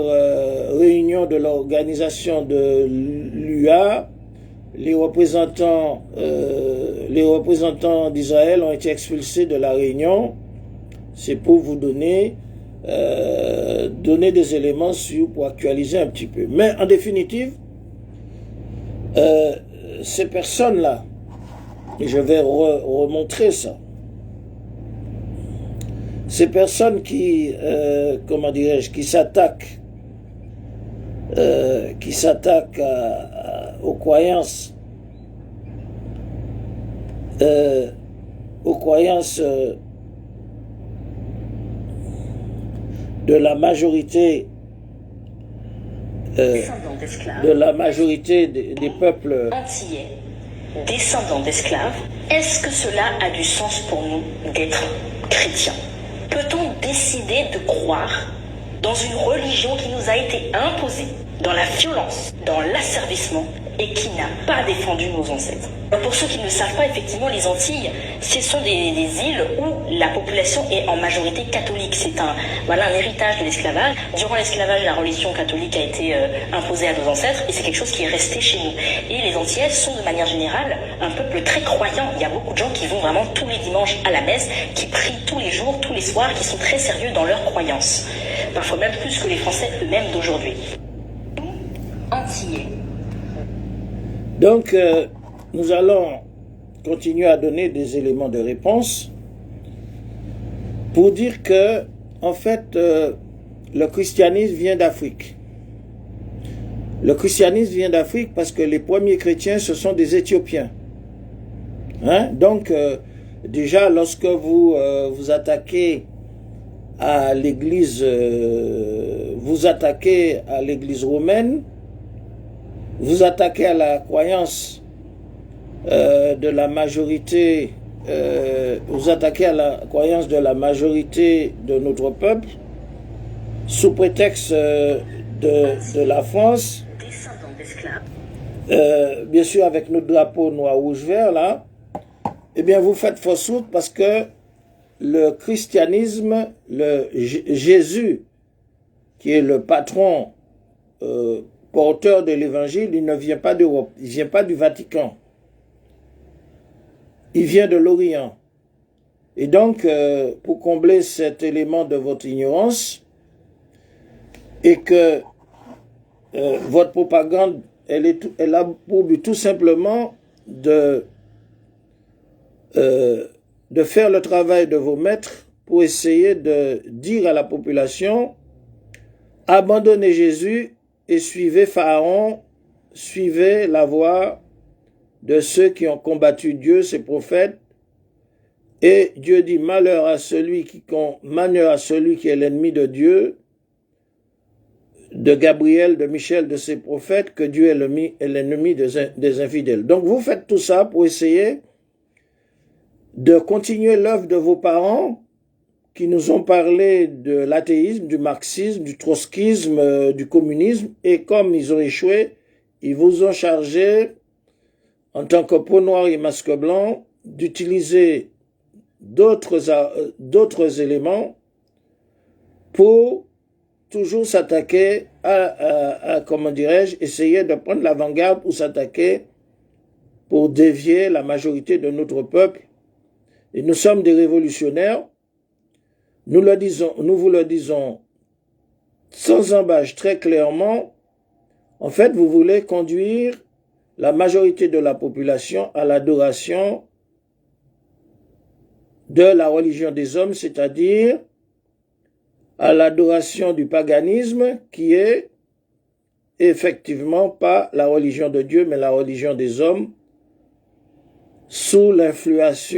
réunions de l'organisation de l'UA, les représentants d'Israël ont été expulsés de la réunion. C'est pour vous donner des éléments pour actualiser un petit peu. Mais en définitive, ces personnes-là, et je vais remontrer ça, ces personnes qui, comment dirais-je, qui s'attaquent aux croyances, de la majorité, des peuples antillais, descendants d'esclaves. Est-ce que cela a du sens pour nous d'être chrétiens? Peut-on décider de croire dans une religion qui nous a été imposée, dans la violence, dans l'asservissement, et qui n'a pas défendu nos ancêtres? Alors pour ceux qui ne le savent pas, effectivement, les Antilles, ce sont des îles où la population est en majorité catholique. C'est un héritage de l'esclavage. Durant l'esclavage, la religion catholique a été imposée à nos ancêtres, et c'est quelque chose qui est resté chez nous. Et les Antillais sont de manière générale un peuple très croyant. Il y a beaucoup de gens qui vont vraiment tous les dimanches à la messe, qui prient tous les jours, tous les soirs, qui sont très sérieux dans leurs croyances. Parfois même plus que les Français eux-mêmes d'aujourd'hui. Antillais. Donc, nous allons continuer à donner des éléments de réponse pour dire que, en fait, le christianisme vient d'Afrique. Le christianisme vient d'Afrique parce que les premiers chrétiens, ce sont des Éthiopiens. Hein? Donc, déjà, lorsque vous vous attaquez à l'église, romaine, vous attaquez à la croyance de la majorité, vous attaquez à la croyance de la majorité de notre peuple, sous prétexte de la France, bien sûr avec notre drapeau noir, rouge, vert, là, eh bien vous faites fausse route parce que le christianisme, Jésus, qui est le patron porteur de l'évangile, il ne vient pas d'Europe, il ne vient pas du Vatican. Il vient de l'Orient. Et donc, pour combler cet élément de votre ignorance, et que votre propagande, elle a pour but tout simplement de faire le travail de vos maîtres pour essayer de dire à la population, abandonnez Jésus et suivez Pharaon, suivez la voie de ceux qui ont combattu Dieu, ses prophètes. Et Dieu dit, malheur à celui qui est l'ennemi de Dieu, de Gabriel, de Michel, de ses prophètes, que Dieu est l'ennemi des infidèles. Donc vous faites tout ça pour essayer de continuer l'œuvre de vos parents qui nous ont parlé de l'athéisme, du marxisme, du trotskisme, du communisme, et comme ils ont échoué, ils vous ont chargé, en tant que peau noire et masque blanc, d'utiliser d'autres éléments pour toujours s'attaquer à comment dirais-je, essayer de prendre l'avant-garde pour s'attaquer, pour dévier la majorité de notre peuple. Et nous sommes des révolutionnaires. Nous vous le disons sans embâche très clairement, En fait, vous voulez conduire la majorité de la population à l'adoration de la religion des hommes, c'est-à-dire à l'adoration du paganisme qui est effectivement pas la religion de Dieu, mais la religion des hommes sous l'influence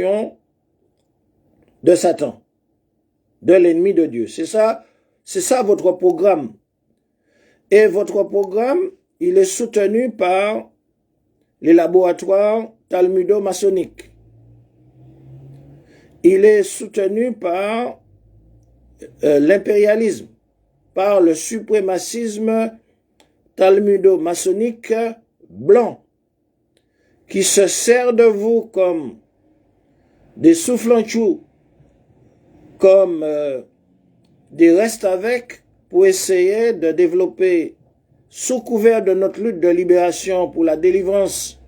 de Satan, de l'ennemi de Dieu. C'est ça votre programme. Et votre programme, il est soutenu par les laboratoires talmudo-maçonniques. Il est soutenu par l'impérialisme, par le suprémacisme talmudo-maçonnique blanc, qui se sert de vous comme des soufflants-choux, comme des restes avec, pour essayer de développer, sous couvert de notre lutte de libération pour la délivrance,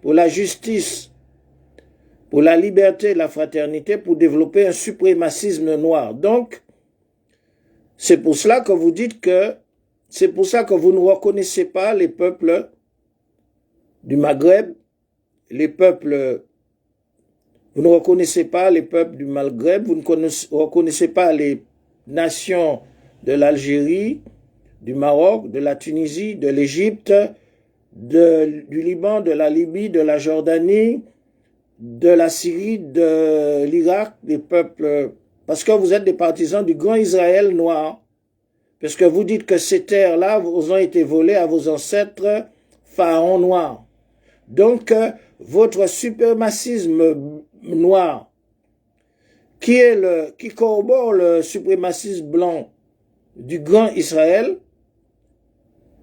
pour la justice, pour la liberté et la fraternité, pour développer un suprémacisme noir. Donc, c'est pour cela que vous dites que, c'est pour ça que vous ne reconnaissez pas les peuples du Maghreb, les peuples, vous ne reconnaissez pas les peuples du Maghreb, vous ne reconnaissez pas les nations de l'Algérie, du Maroc, de la Tunisie, de l'Égypte, du Liban, de la Libye, de la Jordanie, de la Syrie, de l'Irak, des peuples, parce que vous êtes des partisans du grand Israël noir, parce que vous dites que ces terres-là vous ont été volées à vos ancêtres pharaons noirs. Donc, votre suprémacisme noir, qui corrobore le suprémacisme blanc du grand Israël,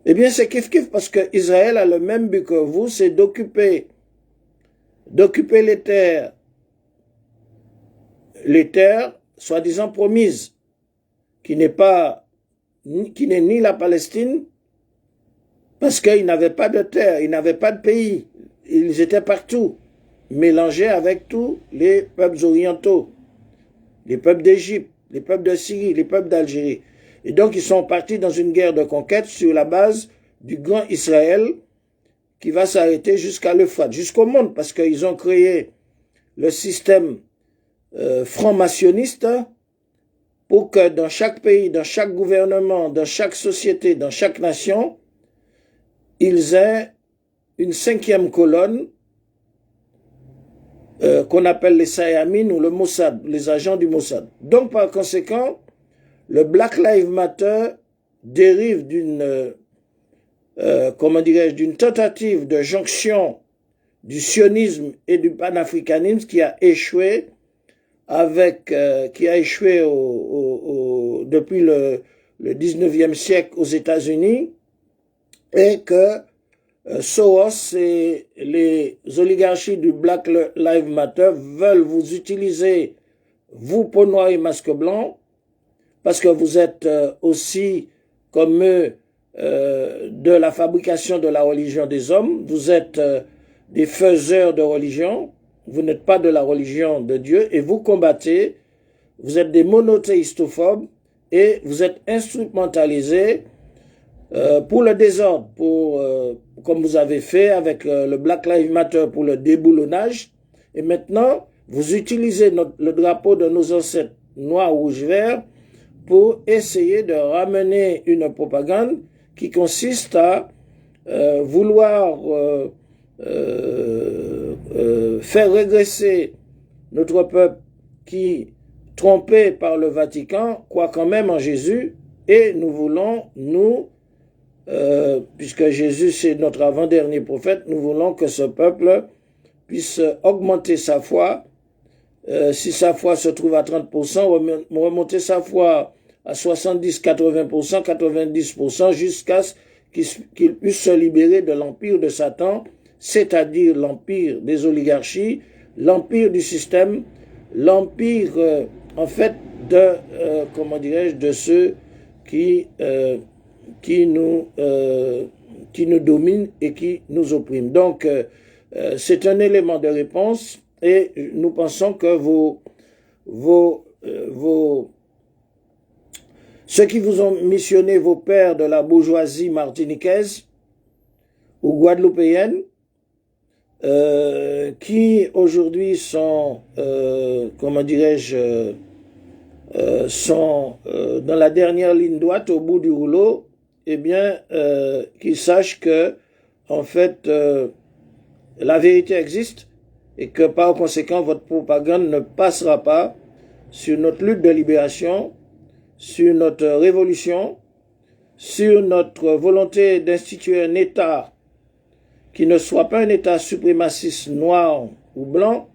eh bien c'est kiff-kiff parce que Israël a le même but que vous, c'est d'occuper les terres soi-disant promises, qui n'est ni la Palestine, parce qu'ils n'avaient pas de terre, ils n'avaient pas de pays, ils étaient partout, mélangés avec tous les peuples orientaux, les peuples d'Égypte, les peuples de Syrie, les peuples d'Algérie. Et donc ils sont partis dans une guerre de conquête sur la base du grand Israël qui va s'arrêter jusqu'à l'Euphrate, jusqu'au monde, parce qu'ils ont créé le système franc-maçonniste pour que dans chaque pays, dans chaque gouvernement, dans chaque société, dans chaque nation, ils aient une cinquième colonne qu'on appelle les Sayamines ou le Mossad, les agents du Mossad. Donc par conséquent, le Black Lives Matter dérive d'une d'une tentative de jonction du sionisme et du panafricanisme qui a échoué depuis le 19e siècle aux États-Unis, et que Soros et les oligarchies du Black Lives Matter veulent vous utiliser, vous, peau noire et masque blanc, parce que vous êtes aussi, comme eux, de la fabrication de la religion des hommes, vous êtes des faiseurs de religion, vous n'êtes pas de la religion de Dieu, et vous combattez, vous êtes des monothéistophobes, et vous êtes instrumentalisés pour le désordre, comme vous avez fait avec le Black Lives Matter pour le déboulonnage, et maintenant, vous utilisez le drapeau de nos ancêtres noirs, rouges, verts, pour essayer de ramener une propagande qui consiste à vouloir faire régresser notre peuple qui, trompé par le Vatican, croit quand même en Jésus, et nous voulons, puisque Jésus c'est notre avant-dernier prophète, nous voulons que ce peuple puisse augmenter sa foi. Si sa foi se trouve à 30%, remonter sa foi à 70, 80%, 90%, jusqu'à ce qu'il puisse se libérer de l'empire de Satan, c'est-à-dire l'empire des oligarchies, l'empire du système, l'empire, en fait, de ceux qui nous dominent et qui nous oppriment. Donc, c'est un élément de réponse, et nous pensons que ceux qui vous ont missionné, vos pères de la bourgeoisie martiniquaise, ou guadeloupéennes qui aujourd'hui sont, comment dirais-je, sont dans la dernière ligne droite au bout du rouleau, eh bien, qu'ils sachent que, en fait, la vérité existe et que par conséquent, votre propagande ne passera pas sur notre lutte de libération, sur notre révolution, sur notre volonté d'instituer un État qui ne soit pas un État suprémaciste noir ou blanc,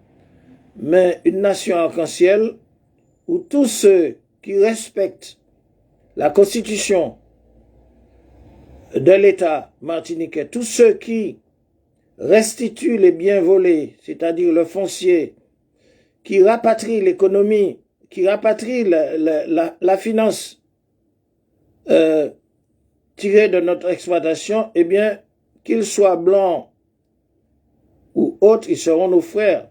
mais une nation arc-en-ciel où tous ceux qui respectent la constitution de l'État martiniquais, tous ceux qui restituent les biens volés, c'est-à-dire le foncier, qui rapatrient l'économie, qui rapatrient la finance tirée de notre exploitation, eh bien, qu'ils soient blancs ou autres, ils seront nos frères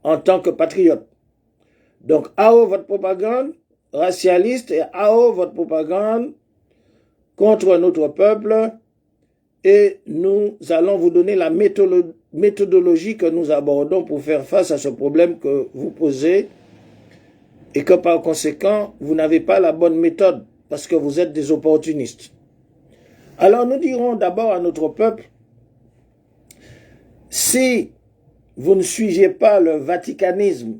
en tant que patriotes. Donc, AO votre propagande racialiste et AO votre propagande contre notre peuple, et nous allons vous donner la méthodologie que nous abordons pour faire face à ce problème que vous posez et que par conséquent, vous n'avez pas la bonne méthode parce que vous êtes des opportunistes. Alors nous dirons d'abord à notre peuple, si vous ne suivez pas le vaticanisme,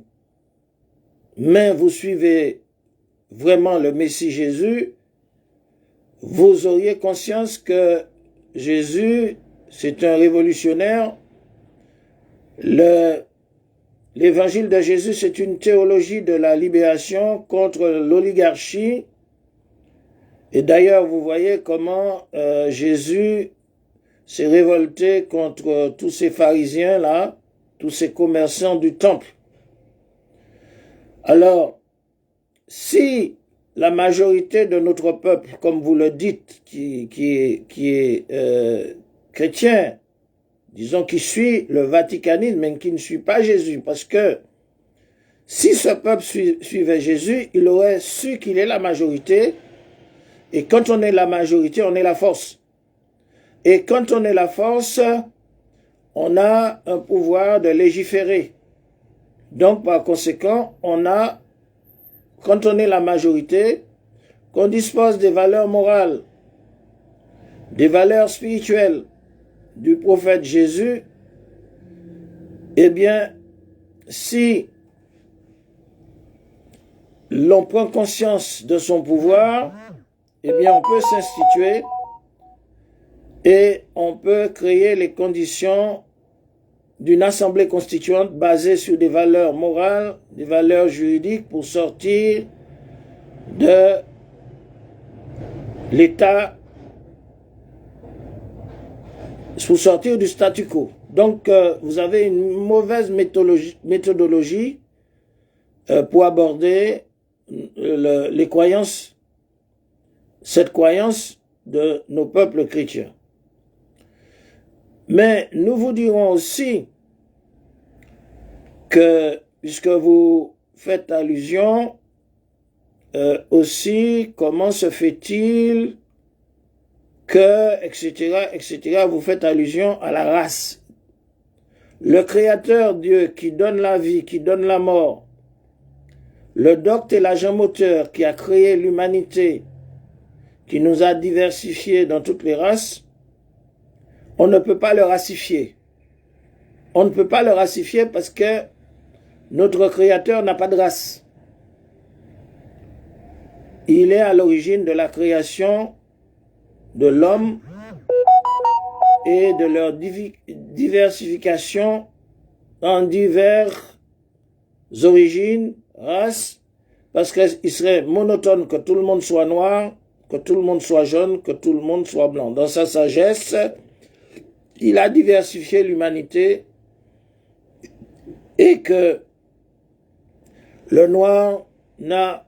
mais vous suivez vraiment le Messie Jésus, vous auriez conscience que Jésus, c'est un révolutionnaire. L'évangile de Jésus, c'est une théologie de la libération contre l'oligarchie. Et d'ailleurs, vous voyez comment Jésus s'est révolté contre tous ces pharisiens-là, tous ces commerçants du temple. Alors, si la majorité de notre peuple, comme vous le dites, qui est chrétien, disons qui suit le vaticanisme, mais qui ne suit pas Jésus, parce que si ce peuple suivait Jésus, il aurait su qu'il est la majorité, et quand on est la majorité, on est la force. Et quand on est la force, on a un pouvoir de légiférer. Donc, par conséquent, quand on est la majorité, qu'on dispose des valeurs morales, des valeurs spirituelles du prophète Jésus, eh bien, si l'on prend conscience de son pouvoir, eh bien, on peut s'instituer et on peut créer les conditions d'une assemblée constituante basée sur des valeurs morales, des valeurs juridiques pour sortir de l'état, pour sortir du statu quo. Donc, vous avez une mauvaise méthodologie pour aborder les croyances, cette croyance de nos peuples chrétiens. Mais nous vous dirons aussi que, puisque vous faites allusion aussi, comment se fait-il que, etc., vous faites allusion à la race. Le Créateur Dieu qui donne la vie, qui donne la mort, le docte et l'agent moteur qui a créé l'humanité, qui nous a diversifiés dans toutes les races, on ne peut pas le racifier. On ne peut pas le racifier parce que notre Créateur n'a pas de race. Il est à l'origine de la création de l'homme et de leur diversification en diverses origines, races, parce qu'il serait monotone que tout le monde soit noir, que tout le monde soit jaune, que tout le monde soit blanc. Dans sa sagesse, il a diversifié l'humanité et que le noir n'a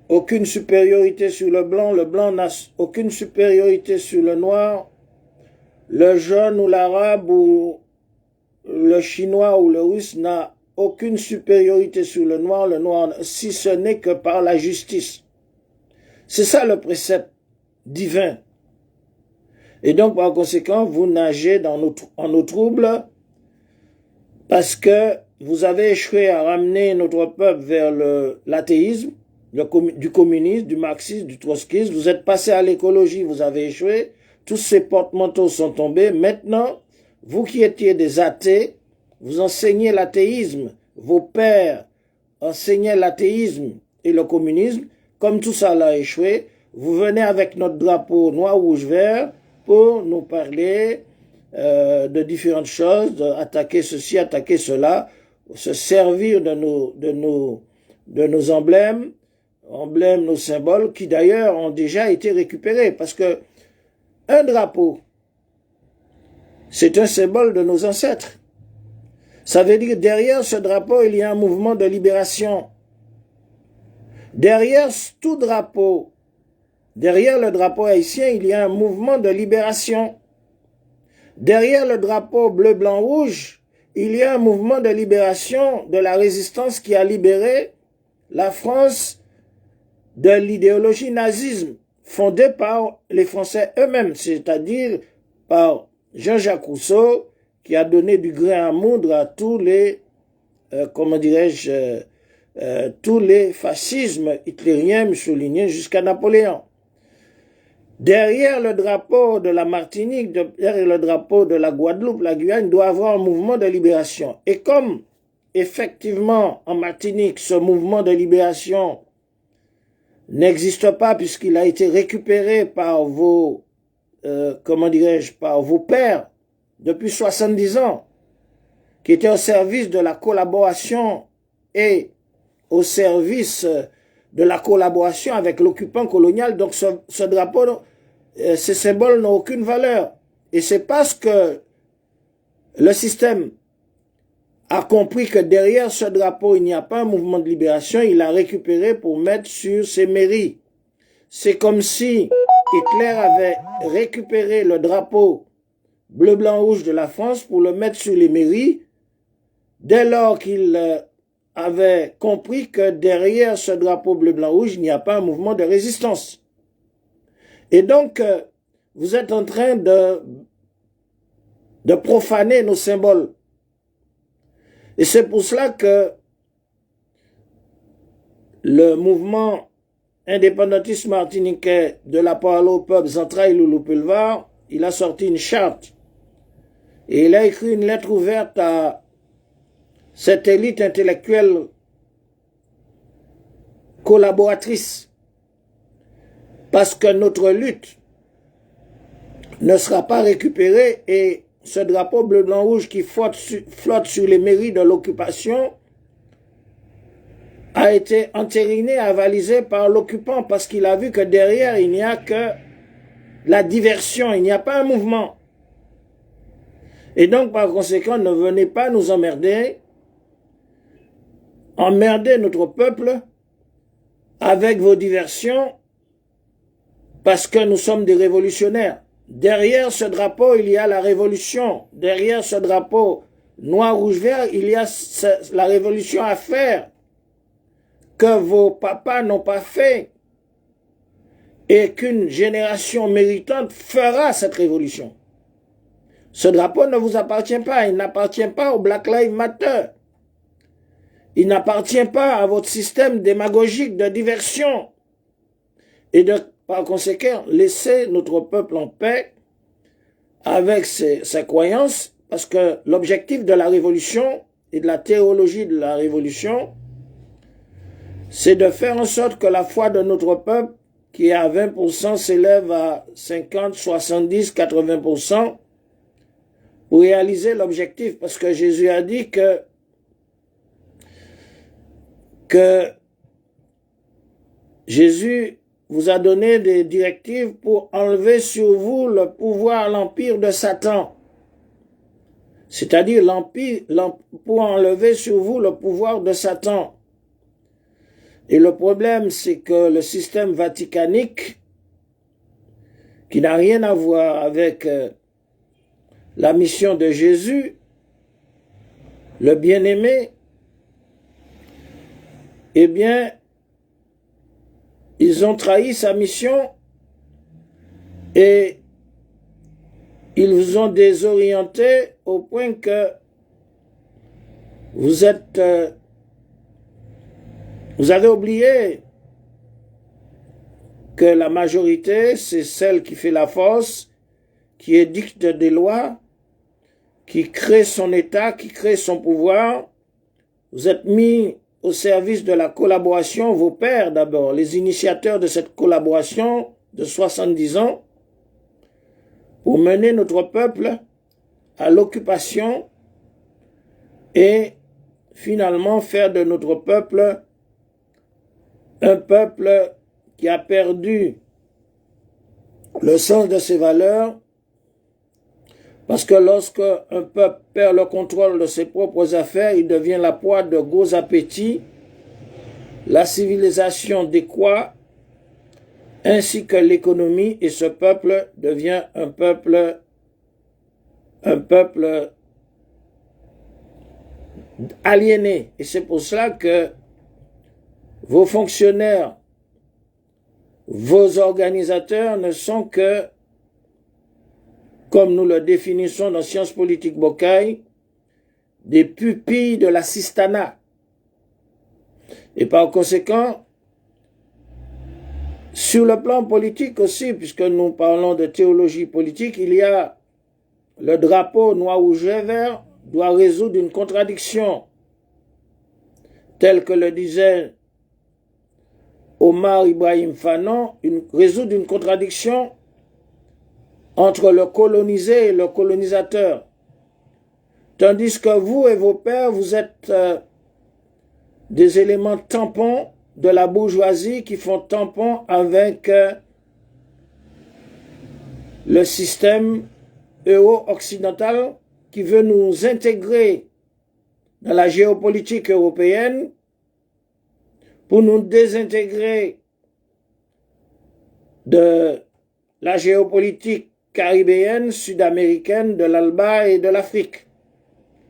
aucune supériorité sur le blanc n'a aucune supériorité sur le noir, le jaune ou l'arabe ou le chinois ou le russe n'a aucune supériorité sur le noir, si ce n'est que par la justice. C'est ça le précepte divin. Et donc, par conséquent, vous nagez en eau trouble parce que vous avez échoué à ramener notre peuple vers l'athéisme, du communisme, du marxisme, du trotskisme. Vous êtes passé à l'écologie, vous avez échoué. Tous ces porte-manteaux sont tombés. Maintenant, vous qui étiez des athées, vous enseignez l'athéisme. Vos pères enseignaient l'athéisme et le communisme. Comme tout ça a échoué, vous venez avec notre drapeau noir, rouge, vert pour nous parler de différentes choses, attaquer ceci, attaquer cela, se servir de nos emblèmes, nos symboles, qui d'ailleurs ont déjà été récupérés. Parce que un drapeau, c'est un symbole de nos ancêtres. Ça veut dire que derrière ce drapeau, il y a un mouvement de libération. Derrière tout drapeau, derrière le drapeau haïtien, il y a un mouvement de libération. Derrière le drapeau bleu, blanc, rouge, il y a un mouvement de libération de la résistance qui a libéré la France de l'idéologie nazisme fondée par les Français eux-mêmes, c'est-à-dire par Jean-Jacques Rousseau, qui a donné du grain à moudre à tous les, comment dirais-je, tous les fascismes hitlériens, mussoliniens jusqu'à Napoléon. Derrière le drapeau de la Martinique, derrière le drapeau de la Guadeloupe, la Guyane, doit avoir un mouvement de libération. Et comme, effectivement, en Martinique, ce mouvement de libération n'existe pas puisqu'il a été récupéré par vos, comment dirais-je, par vos pères depuis 70 ans, qui étaient au service de la collaboration et au service de la collaboration avec l'occupant colonial. Donc ce drapeau, ces symboles n'ont aucune valeur. Et c'est parce que le système a compris que derrière ce drapeau, il n'y a pas un mouvement de libération, il l'a récupéré pour mettre sur ses mairies. C'est comme si Hitler avait récupéré le drapeau bleu, blanc, rouge de la France pour le mettre sur les mairies, dès lors qu'il avait compris que derrière ce drapeau bleu, blanc, rouge, il n'y a pas un mouvement de résistance. Et donc, vous êtes en train de profaner nos symboles. Et c'est pour cela que le mouvement indépendantiste martiniquais de la parole au peuple, Zentrailles Loulou Pulvar, il a sorti une charte. Et il a écrit une lettre ouverte à cette élite intellectuelle collaboratrice. Parce que notre lutte ne sera pas récupérée et ce drapeau bleu, blanc, rouge qui flotte sur les mairies de l'occupation a été entériné, avalisé par l'occupant parce qu'il a vu que derrière, il n'y a que la diversion, il n'y a pas un mouvement. Et donc, par conséquent, ne venez pas nous emmerder notre peuple avec vos diversions parce que nous sommes des révolutionnaires. Derrière ce drapeau, il y a la révolution. Derrière ce drapeau noir, rouge, vert, il y a la révolution à faire que vos papas n'ont pas fait et qu'une génération méritante fera cette révolution. Ce drapeau ne vous appartient pas, il n'appartient pas au Black Lives Matter. Il n'appartient pas à votre système démagogique de diversion. Et par conséquent, laissez notre peuple en paix avec ses croyances, parce que l'objectif de la révolution et de la théologie de la révolution, c'est de faire en sorte que la foi de notre peuple, qui est à 20%, s'élève à 50, 70, 80%, pour réaliser l'objectif. Parce que Jésus a dit que Jésus vous a donné des directives pour enlever sur vous le pouvoir, l'empire de Satan. C'est-à-dire pour enlever sur vous le pouvoir de Satan. Et le problème, c'est que le système vaticanique, qui n'a rien à voir avec la mission de Jésus, le bien-aimé, eh bien, ils ont trahi sa mission et ils vous ont désorienté au point que vous avez oublié que la majorité, c'est celle qui fait la force, qui édicte des lois, qui crée son État, qui crée son pouvoir. Vous êtes mis au service de la collaboration, vos pères d'abord, les initiateurs de cette collaboration de 70 ans, pour mener notre peuple à l'occupation et finalement faire de notre peuple un peuple qui a perdu le sens de ses valeurs, parce que lorsque un peuple perd le contrôle de ses propres affaires, il devient la proie de gros appétits, la civilisation décroît, ainsi que l'économie, et ce peuple devient un peuple aliéné. Et c'est pour cela que vos fonctionnaires, vos organisateurs ne sont que, comme nous le définissons dans Sciences politiques Bocaille, des pupilles de l'assistanat. Et par conséquent, sur le plan politique aussi, puisque nous parlons de théologie politique, il y a le drapeau noir, rouge et vert doit résoudre une contradiction, telle que le disait Omar Ibrahim Fanon, résoudre une contradiction entre le colonisé et le colonisateur. Tandis que vous et vos pères, vous êtes des éléments tampons de la bourgeoisie qui font tampon avec le système euro-occidental qui veut nous intégrer dans la géopolitique européenne pour nous désintégrer de la géopolitique caribéenne, sud-américaine, de l'Alba et de l'Afrique.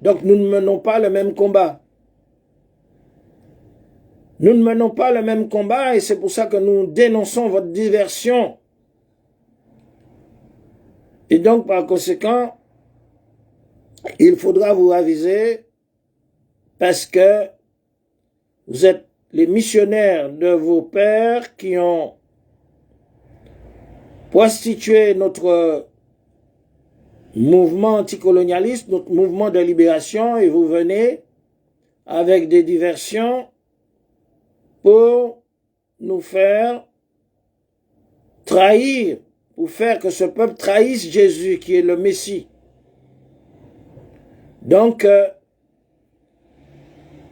Donc nous ne menons pas le même combat. Nous ne menons pas le même combat et c'est pour ça que nous dénonçons votre diversion. Et donc par conséquent, il faudra vous raviser parce que vous êtes les missionnaires de vos pères qui ont prostitué notre mouvement anticolonialiste, notre mouvement de libération, et vous venez avec des diversions pour nous faire trahir, pour faire que ce peuple trahisse Jésus qui est le Messie. Donc,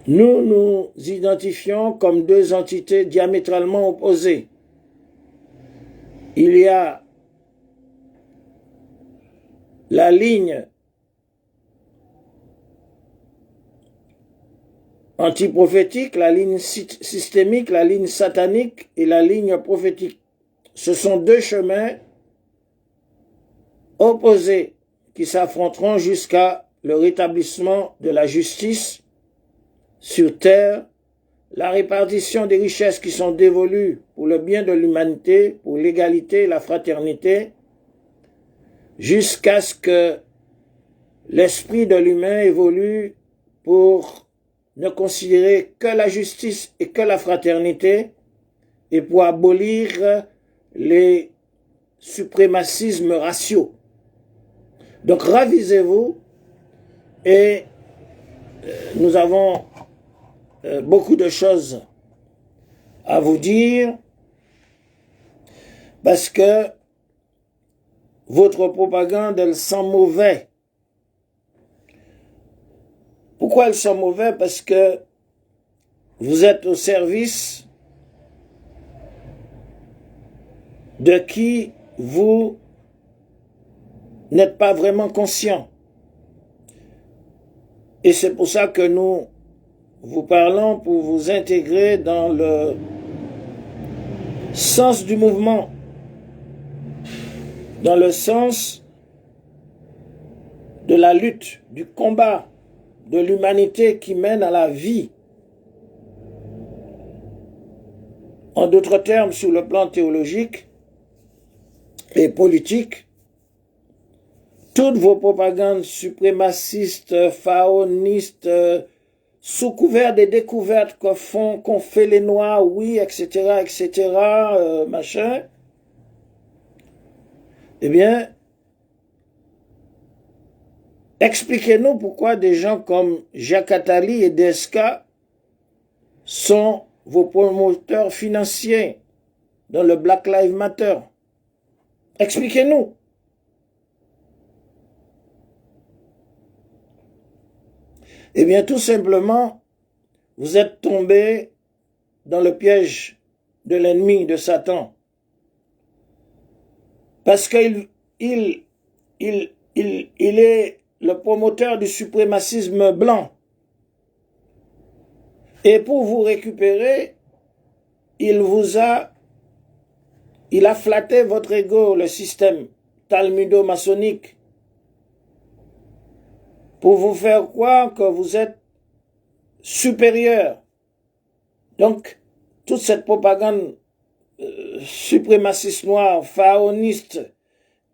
nous nous identifions comme deux entités diamétralement opposées. Il y a la ligne antiprophétique, la ligne systémique, la ligne satanique et la ligne prophétique. Ce sont deux chemins opposés qui s'affronteront jusqu'à le rétablissement de la justice sur terre, la répartition des richesses qui sont dévolues pour le bien de l'humanité, pour l'égalité et la fraternité, jusqu'à ce que l'esprit de l'humain évolue pour ne considérer que la justice et que la fraternité et pour abolir les suprémacismes raciaux. Donc ravisez-vous et nous avons beaucoup de choses à vous dire parce que votre propagande, elle sent mauvais. Pourquoi elle sent mauvais? Parce que vous êtes au service de qui vous n'êtes pas vraiment conscient. Et c'est pour ça que nous vous parlons pour vous intégrer dans le sens du mouvement, dans le sens de la lutte, du combat, de l'humanité qui mène à la vie. En d'autres termes, sur le plan théologique et politique, toutes vos propagandes suprémacistes, pharaonistes, sous couvert des découvertes qu'on fait les Noirs, oui, etc., machin, eh bien, expliquez-nous pourquoi des gens comme Jacques Attali et DSK sont vos promoteurs financiers dans le Black Lives Matter. Expliquez-nous. Eh bien, tout simplement, vous êtes tombé dans le piège de l'ennemi, de Satan. Parce qu'il est le promoteur du suprémacisme blanc. Et pour vous récupérer, il a flatté votre ego, le système talmudo-maçonnique, pour vous faire croire que vous êtes supérieur. Donc, toute cette propagande suprémaciste noire, pharaoniste,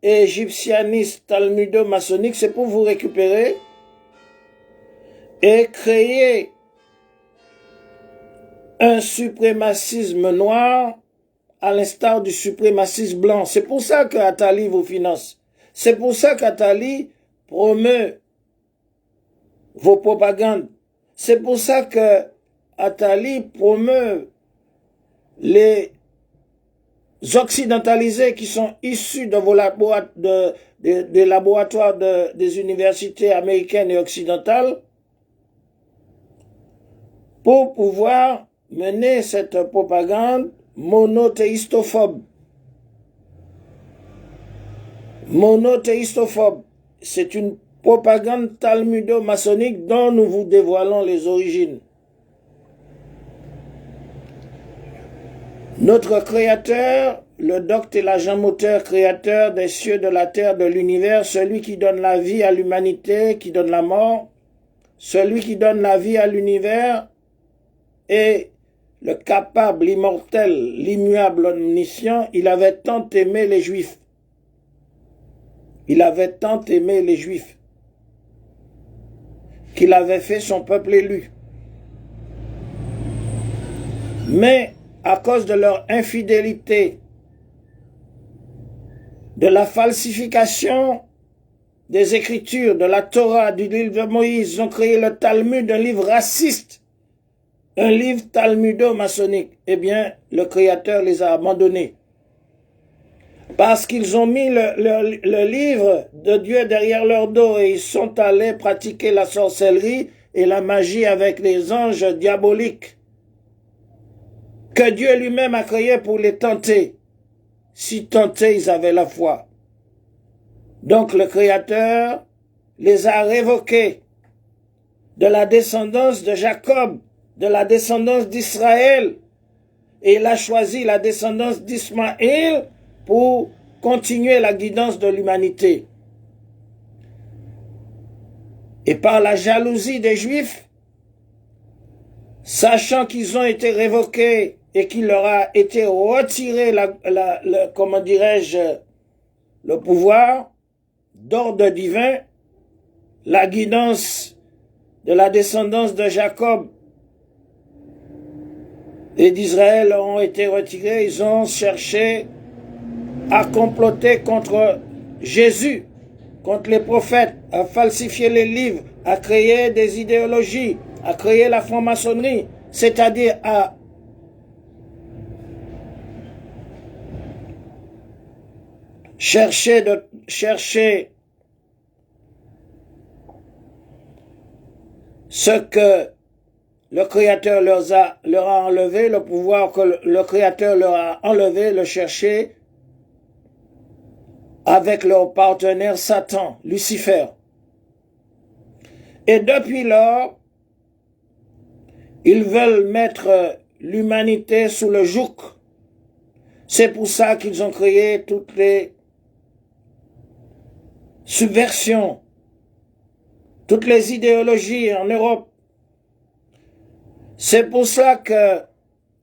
égyptianiste, talmudo-maçonnique, c'est pour vous récupérer et créer un suprémacisme noir à l'instar du suprémacisme blanc. C'est pour ça que Attali vous finance. C'est pour ça qu'Attali promeut vos propagandes. C'est pour ça que Attali promeut les occidentalisés qui sont issus de vos des laboratoires des universités américaines et occidentales pour pouvoir mener cette propagande monothéistophobe. Monothéistophobe, c'est une propagande talmudo-maçonnique dont nous vous dévoilons les origines. Notre Créateur, le docte et l'agent moteur créateur des cieux, de la terre, de l'univers, celui qui donne la vie à l'humanité, qui donne la mort, celui qui donne la vie à l'univers est le capable, l'immortel, l'immuable, omniscient. Il avait tant aimé les Juifs. Il avait tant aimé les Juifs qu'il avait fait son peuple élu. Mais à cause de leur infidélité, de la falsification des Écritures, de la Torah, du livre de Moïse, ils ont créé le Talmud, un livre raciste, un livre talmudo-maçonnique. Eh bien, le Créateur les a abandonnés. Parce qu'ils ont mis le livre de Dieu derrière leur dos et ils sont allés pratiquer la sorcellerie et la magie avec les anges diaboliques que Dieu lui-même a créés pour les tenter. Si tentés, ils avaient la foi. Donc le Créateur les a révoqués de la descendance de Jacob, de la descendance d'Israël, et il a choisi la descendance d'Ismaël pour continuer la guidance de l'humanité. Et par la jalousie des Juifs, sachant qu'ils ont été révoqués et qu'il leur a été retiré comment dirais-je, le pouvoir d'ordre divin, la guidance de la descendance de Jacob et d'Israël ont été retirés, ils ont cherché à comploter contre Jésus, contre les prophètes, à falsifier les livres, à créer des idéologies, à créer la franc-maçonnerie, c'est-à-dire à chercher ce que le Créateur leur a enlevé, le pouvoir que le Créateur leur a enlevé, le chercher avec leur partenaire Satan, Lucifer. Et depuis lors, ils veulent mettre l'humanité sous le joug. C'est pour ça qu'ils ont créé toutes les subversions, toutes les idéologies en Europe. C'est pour ça que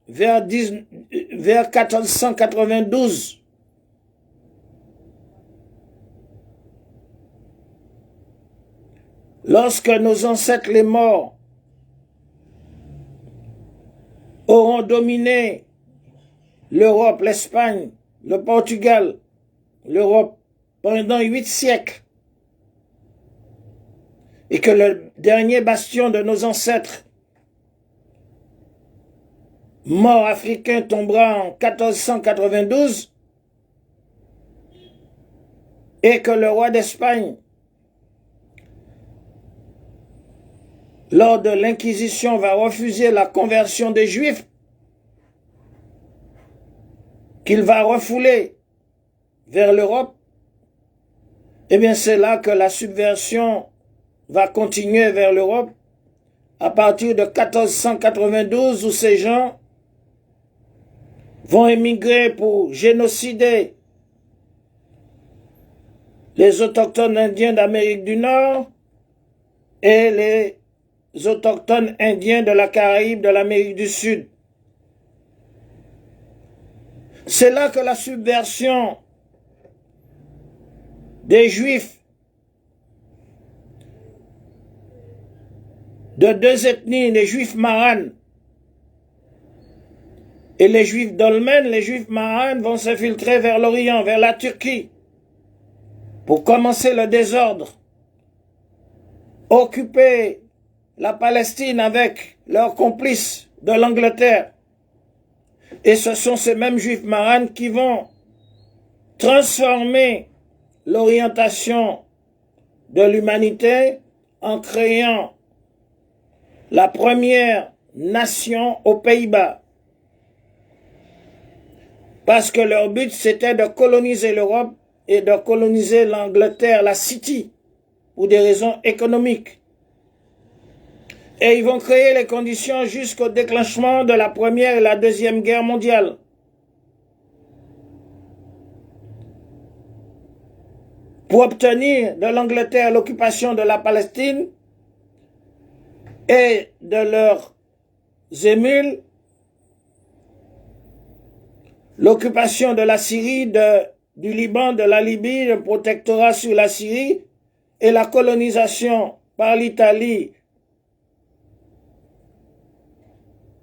vers 1492, Lorsque nos ancêtres les morts auront dominé l'Europe, l'Espagne, le Portugal, l'Europe pendant 8 siècles, et que le dernier bastion de nos ancêtres morts africains tombera en 1492, et que le roi d'Espagne, lors de l'Inquisition, va refuser la conversion des Juifs, qu'il va refouler vers l'Europe, eh bien c'est là que la subversion va continuer vers l'Europe, à partir de 1492, où ces gens vont émigrer pour génocider les autochtones indiens d'Amérique du Nord et les autochtones indiens de la Caraïbe, de l'Amérique du Sud. C'est là que la subversion des Juifs de deux ethnies, les Juifs Maranes et les Juifs dolmens, les Juifs Maranes vont s'infiltrer vers l'Orient, vers la Turquie, pour commencer le désordre, occuper la Palestine avec leurs complices de l'Angleterre. Et ce sont ces mêmes Juifs Maranes qui vont transformer l'orientation de l'humanité en créant la première nation aux Pays-Bas. Parce que leur but, c'était de coloniser l'Europe et de coloniser l'Angleterre, la City, pour des raisons économiques. Et ils vont créer les conditions jusqu'au déclenchement de la Première et la Deuxième Guerre mondiale. Pour obtenir de l'Angleterre l'occupation de la Palestine et de leurs émules, l'occupation de la Syrie, du Liban, de la Libye, le protectorat sur la Syrie et la colonisation par l'Italie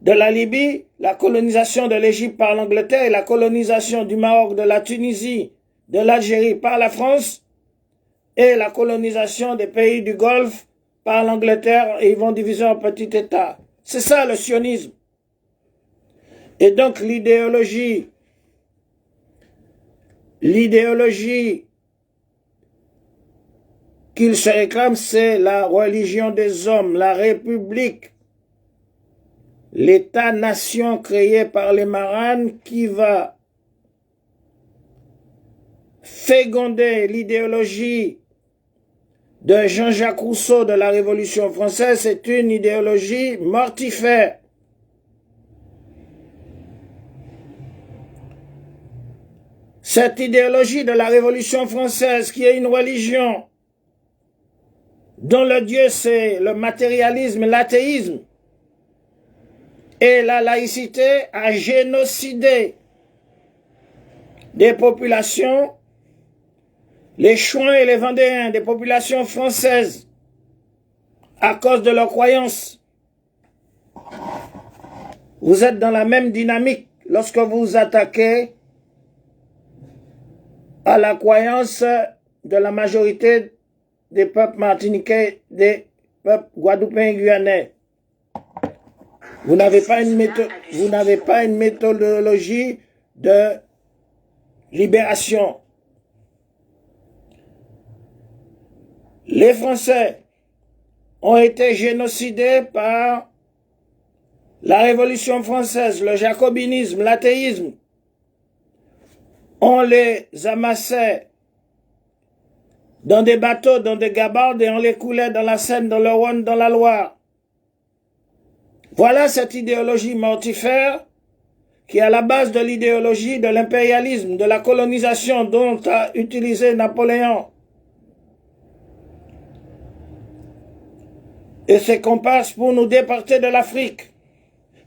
de la Libye, la colonisation de l'Égypte par l'Angleterre et la colonisation du Maroc, de la Tunisie, de l'Algérie par la France et la colonisation des pays du Golfe par l'Angleterre, et ils vont diviser en petits États. C'est ça le sionisme. Et donc l'idéologie qu'il se réclame, c'est la religion des hommes, la République, l'État-nation créé par les Maranes qui va féconder l'idéologie de Jean-Jacques Rousseau de la Révolution française. C'est une idéologie mortifère. Cette idéologie de la Révolution française, qui est une religion dont le Dieu c'est le matérialisme, l'athéisme et la laïcité, a génocidé des populations, les Chouans et les Vendéens, des populations françaises, à cause de leurs croyances. Vous êtes dans la même dynamique lorsque vous vous attaquez à la croyance de la majorité des peuples martiniquais, des peuples guadeloupéens et guyanais. Vous n'avez pas une méthodologie de libération. Les Français ont été génocidés par la Révolution française, le jacobinisme, l'athéisme. On les amassait dans des bateaux, dans des gabardes, et on les coulait dans la Seine, dans le Rhône, dans la Loire. Voilà cette idéologie mortifère qui est à la base de l'idéologie de l'impérialisme, de la colonisation dont a utilisé Napoléon et ses comparses pour nous déporter de l'Afrique,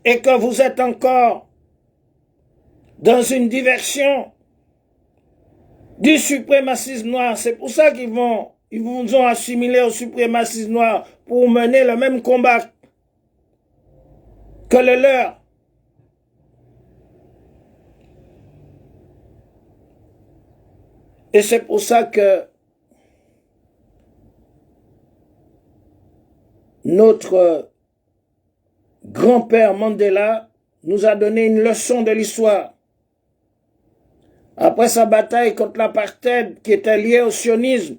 et que vous êtes encore dans une diversion du suprémacisme noir. C'est pour ça qu'ils vont ils vous ont assimilé au suprémacisme noir pour mener le même combat que le leur. Et c'est pour ça que notre grand-père Mandela nous a donné une leçon de l'histoire. Après sa bataille contre l'apartheid qui était liée au sionisme,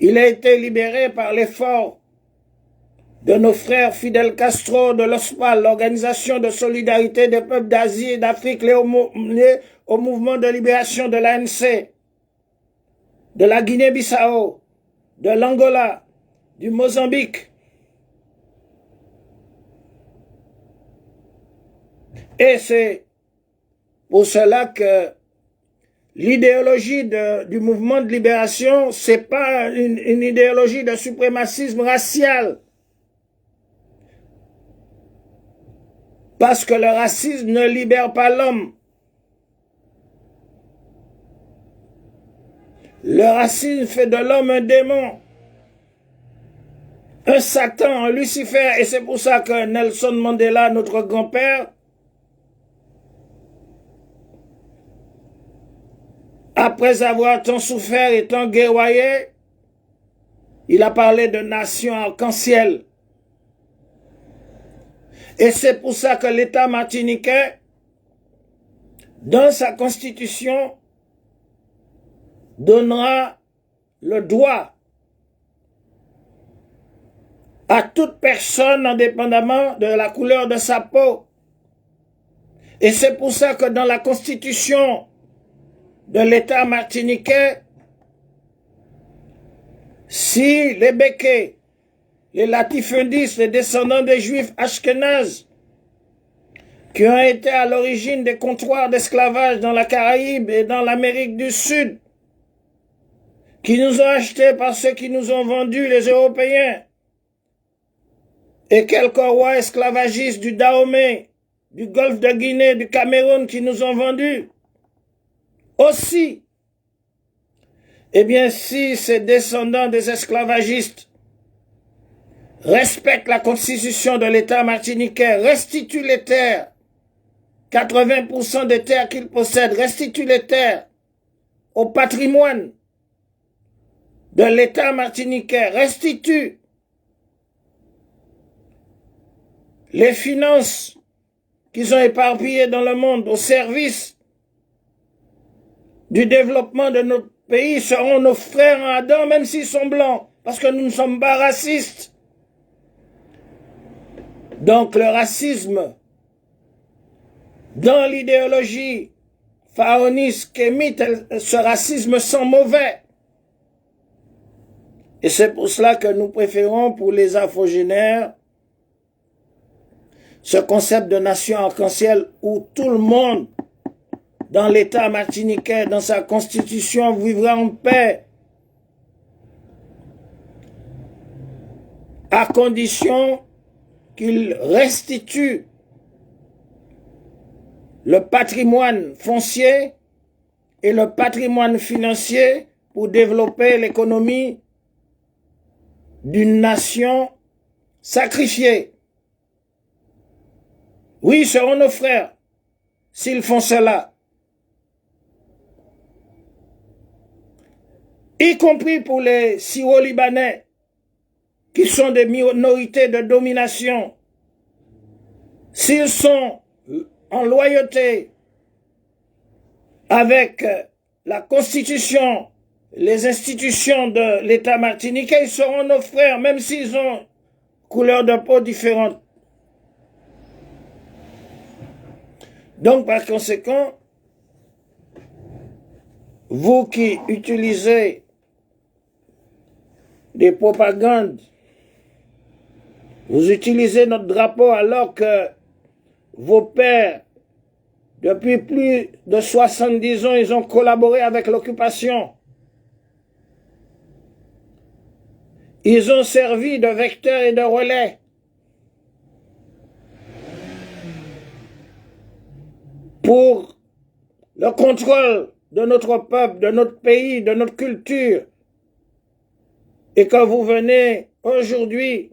il a été libéré par l'effort de nos frères Fidel Castro de l'OSPAL, l'Organisation de solidarité des peuples d'Asie et d'Afrique, liés au mouvement de libération de l'ANC, de la Guinée-Bissau, de l'Angola, du Mozambique. Et c'est pour cela que l'idéologie du mouvement de libération, c'est pas une idéologie de suprémacisme racial. Parce que le racisme ne libère pas l'homme. Le racisme fait de l'homme un démon, un Satan, un Lucifer. Et c'est pour ça que Nelson Mandela, notre grand-père, après avoir tant souffert et tant guerroyé, il a parlé de nation arc-en-ciel. Et c'est pour ça que l'État martiniquais, dans sa constitution, donnera le droit à toute personne indépendamment de la couleur de sa peau. Et c'est pour ça que dans la constitution de l'État martiniquais, si les Békés, les latifundistes, les descendants des Juifs ashkénazes, qui ont été à l'origine des comptoirs d'esclavage dans la Caraïbe et dans l'Amérique du Sud, qui nous ont achetés par ceux qui nous ont vendus, les Européens, et quelques rois esclavagistes du Dahomey, du Golfe de Guinée, du Cameroun qui nous ont vendus, aussi, eh bien si ces descendants des esclavagistes respectent la constitution de l'État martiniquais, restituent les terres, 80% des terres qu'ils possèdent, restituent les terres au patrimoine de l'État martiniquais, restituent les finances qu'ils ont éparpillées dans le monde au service du développement de notre pays, seront nos frères en Adam, même s'ils sont blancs, parce que nous ne sommes pas racistes. Donc le racisme, dans l'idéologie pharaoniste qu'émite ce racisme, sent mauvais. Et c'est pour cela que nous préférons pour les afrogénaires ce concept de nation arc-en-ciel où tout le monde dans l'État martiniquais, dans sa constitution, vivra en paix, à condition qu'il restitue le patrimoine foncier et le patrimoine financier pour développer l'économie d'une nation sacrifiée. Oui, seront nos frères s'ils font cela. Y compris pour les Syro-Libanais, qui sont des minorités de domination. S'ils sont en loyauté avec la Constitution, les institutions de l'État martiniquais, ils seront nos frères, même s'ils ont couleur de peau différente. Donc, par conséquent, vous qui utilisez des propagandes, vous utilisez notre drapeau alors que vos pères, depuis plus de 70 ans, ils ont collaboré avec l'occupation. Ils ont servi de vecteurs et de relais. Pour le contrôle de notre peuple, de notre pays, de notre culture, et que vous venez aujourd'hui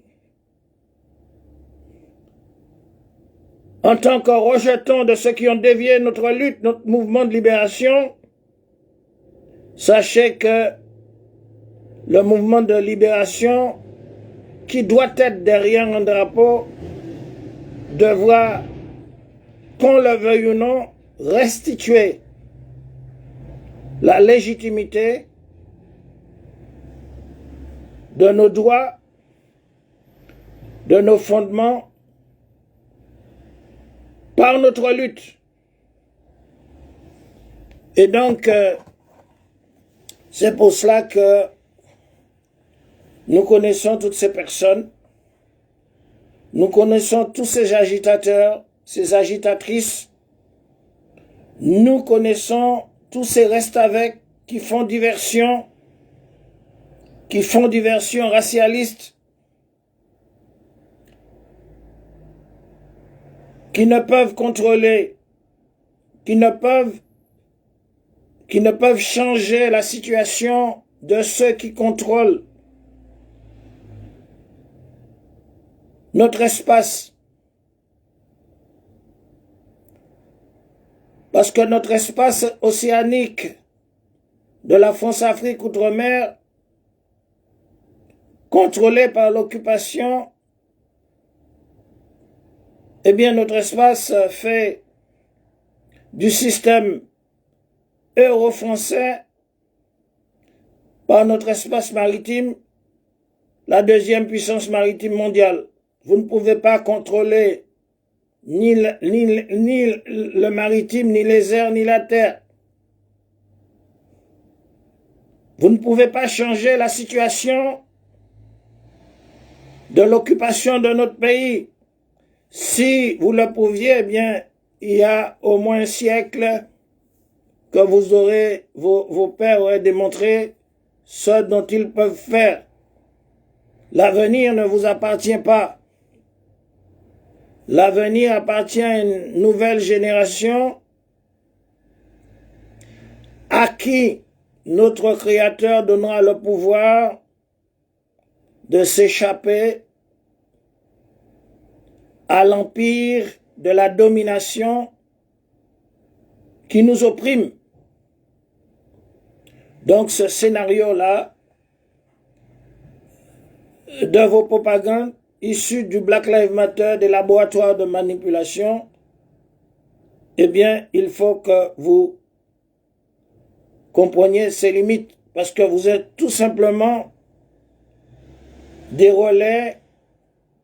en tant que rejetons de ceux qui ont dévié notre lutte, notre mouvement de libération, sachez que le mouvement de libération qui doit être derrière un drapeau devra, qu'on le veuille ou non, restituer la légitimité de nos droits, de nos fondements, par notre lutte. Et donc, c'est pour cela que nous connaissons toutes ces personnes, nous connaissons tous ces agitateurs, ces agitatrices, nous connaissons tous ces restes-avec qui font diversion racialiste, qui ne peuvent contrôler, qui ne peuvent changer la situation de ceux qui contrôlent notre espace. Parce que notre espace océanique de la France-Afrique outre-mer, contrôlé par l'occupation, eh bien notre espace fait du système euro-français par notre espace maritime la deuxième puissance maritime mondiale. Vous ne pouvez pas contrôler ni le maritime, ni les airs, ni la terre. Vous ne pouvez pas changer la situation de l'occupation de notre pays. Si vous le pouviez, eh bien, il y a au moins un siècle que vos pères auraient démontré ce dont ils peuvent faire. L'avenir ne vous appartient pas. L'avenir appartient à une nouvelle génération à qui notre Créateur donnera le pouvoir de s'échapper à l'empire de la domination qui nous opprime. Donc ce scénario-là, de vos propagandes issues du Black Lives Matter, des laboratoires de manipulation, eh bien, il faut que vous compreniez ses limites, parce que vous êtes tout simplement des relais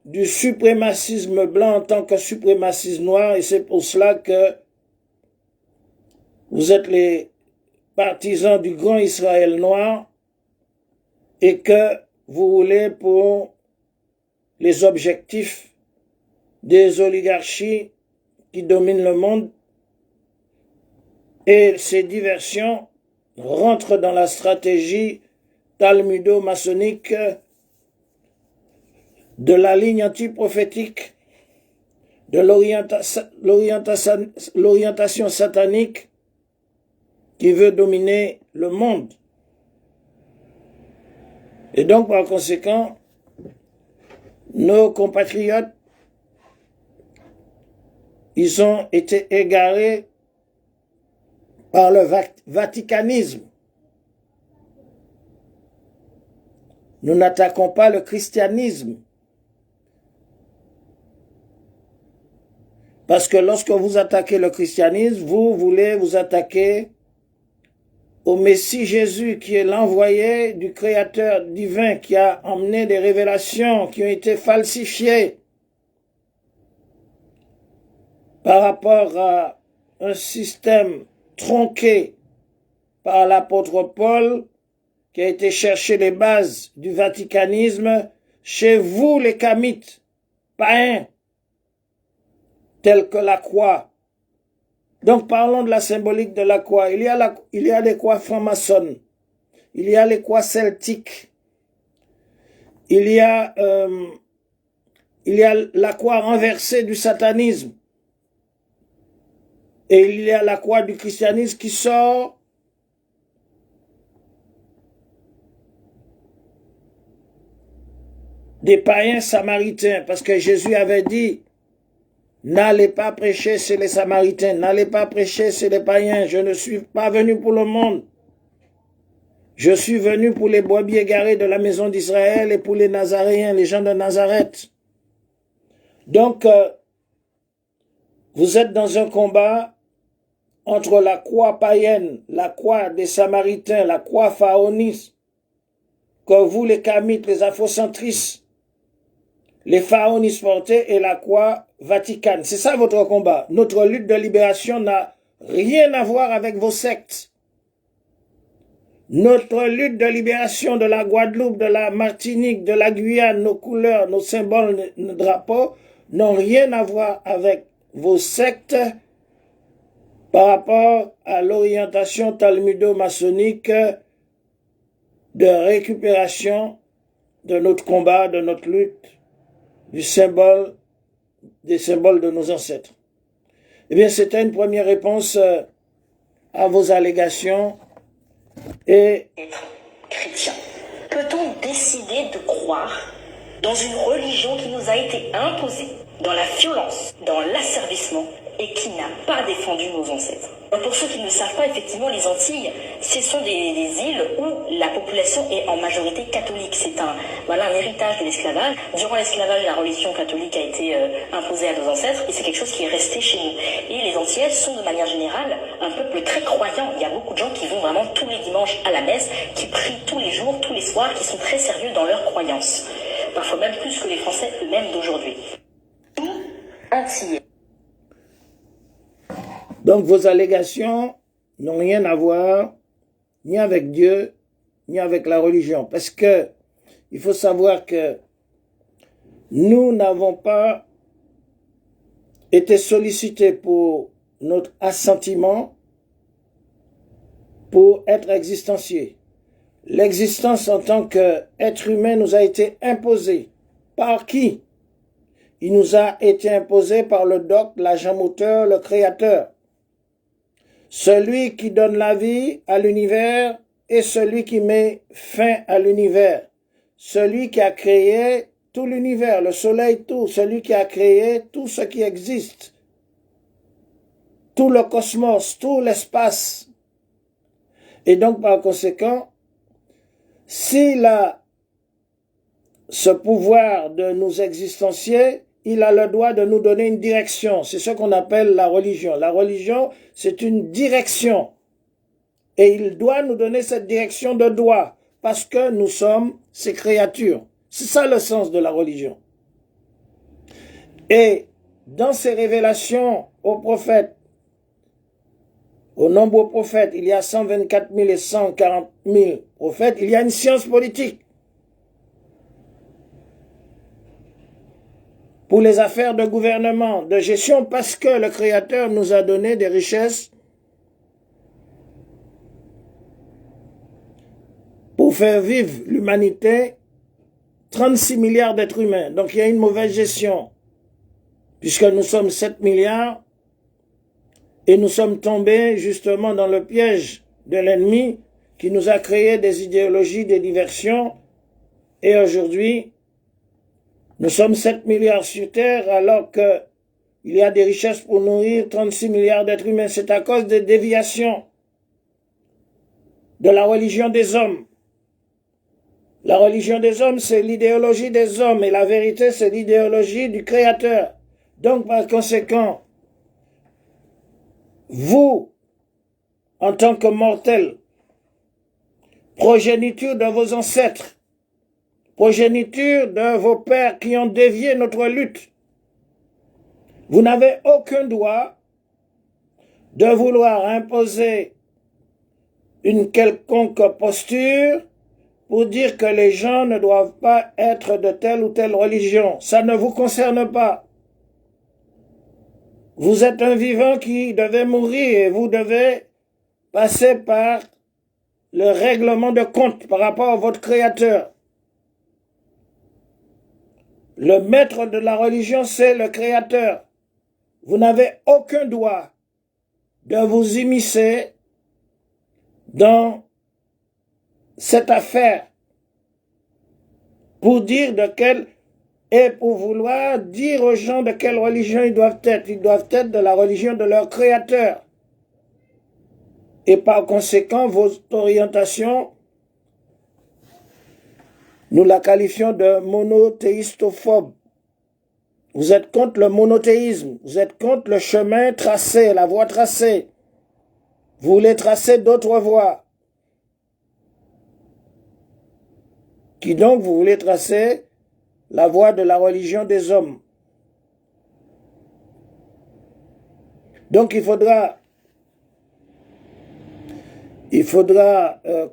du suprémacisme blanc en tant que suprémacisme noir, et c'est pour cela que vous êtes les partisans du grand Israël noir, et que vous roulez pour les objectifs des oligarchies qui dominent le monde, et ces diversions rentrent dans la stratégie talmudo-maçonnique de la ligne antiprophétique, de l'orientation satanique qui veut dominer le monde. Et donc, par conséquent, nos compatriotes, ils ont été égarés par le vaticanisme. Nous n'attaquons pas le christianisme. Parce que lorsque vous attaquez le christianisme, vous voulez vous attaquer au Messie Jésus, qui est l'envoyé du Créateur divin, qui a emmené des révélations qui ont été falsifiées par rapport à un système tronqué par l'apôtre Paul, qui a été chercher les bases du vaticanisme chez vous, les Kamites, païens, tels que la croix. Donc parlons de la symbolique de la croix. Il y a les croix franc-maçonnes, il y a les croix celtiques, il y a la croix renversée du satanisme, et il y a la croix du christianisme qui sort des païens samaritains, parce que Jésus avait dit, n'allez pas prêcher chez les Samaritains, n'allez pas prêcher chez les païens, je ne suis pas venu pour le monde. Je suis venu pour les brebis égarés de la maison d'Israël et pour les Nazaréens, les gens de Nazareth. Donc, vous êtes dans un combat entre la croix païenne, la croix des Samaritains, la croix pharaoniste, que vous, les Kamites, les afrocentristes, les pharaonistes portaient, et la croix vaticane. C'est ça votre combat. Notre lutte de libération n'a rien à voir avec vos sectes. Notre lutte de libération de la Guadeloupe, de la Martinique, de la Guyane, nos couleurs, nos symboles, nos drapeaux, n'ont rien à voir avec vos sectes par rapport à l'orientation talmudo-maçonnique de récupération de notre combat, de notre lutte, des symboles de nos ancêtres. Eh bien, c'était une première réponse à vos allégations. Et Être chrétien. Peut-on décider de croire dans une religion qui nous a été imposée, dans la violence, dans l'asservissement, et qui n'a pas défendu nos ancêtres? Pour ceux qui ne le savent pas, effectivement, les Antilles, ce sont des îles où la population est en majorité catholique. C'est un héritage de l'esclavage. Durant l'esclavage, la religion catholique a été imposée à nos ancêtres, et c'est quelque chose qui est resté chez nous. Et les Antillais sont de manière générale un peuple très croyant. Il y a beaucoup de gens qui vont vraiment tous les dimanches à la messe, qui prient tous les jours, tous les soirs, qui sont très sérieux dans leurs croyances. Parfois même plus que les Français eux-mêmes d'aujourd'hui. Antillais. donc vos allégations n'ont rien à voir ni avec Dieu, ni avec la religion. Parce que il faut savoir que nous n'avons pas été sollicités pour notre assentiment pour être existenciés. L'existence en tant qu'être humain nous a été imposée. Par qui? Il nous a été imposé par le docte, l'agent moteur, le créateur. Celui qui donne la vie à l'univers et celui qui met fin à l'univers. Celui qui a créé tout l'univers, le soleil, tout. Celui qui a créé tout ce qui existe. Tout le cosmos, tout l'espace. Et donc, par conséquent, s'il a ce pouvoir de nous existencier, il a le droit de nous donner une direction. C'est ce qu'on appelle la religion. La religion, c'est une direction. Et il doit nous donner cette direction de droit, parce que nous sommes ses créatures. C'est ça le sens de la religion. Et dans ces révélations aux prophètes, aux nombreux prophètes, il y a 124 000 et 140 000 prophètes, il y a une science politique. Pour les affaires de gouvernement, de gestion, parce que le Créateur nous a donné des richesses pour faire vivre l'humanité, 36 milliards d'êtres humains. Donc il y a une mauvaise gestion, puisque nous sommes 7 milliards, et nous sommes tombés justement dans le piège de l'ennemi qui nous a créé des idéologies, des diversions, et aujourd'hui, nous sommes 7 milliards sur Terre alors qu'il y a des richesses pour nourrir 36 milliards d'êtres humains. C'est à cause des déviations de la religion des hommes. La religion des hommes, c'est l'idéologie des hommes et la vérité, c'est l'idéologie du Créateur. Donc, par conséquent, vous, en tant que mortels, progéniture de vos ancêtres, progéniture de vos pères qui ont dévié notre lutte, vous n'avez aucun droit de vouloir imposer une quelconque posture pour dire que les gens ne doivent pas être de telle ou telle religion. Ça ne vous concerne pas. Vous êtes un vivant qui devait mourir et vous devez passer par le règlement de compte par rapport à votre Créateur. Le maître de la religion, c'est le Créateur. Vous n'avez aucun droit de vous immiscer dans cette affaire pour dire de quelle, et pour vouloir dire aux gens de quelle religion ils doivent être. Ils doivent être de la religion de leur Créateur. Et par conséquent, votre orientation, nous la qualifions de monothéistophobe. Vous êtes contre le monothéisme, vous êtes contre le chemin tracé, la voie tracée. Vous voulez tracer d'autres voies. Qui donc vous voulez tracer la voie de la religion des hommes. Donc il faudra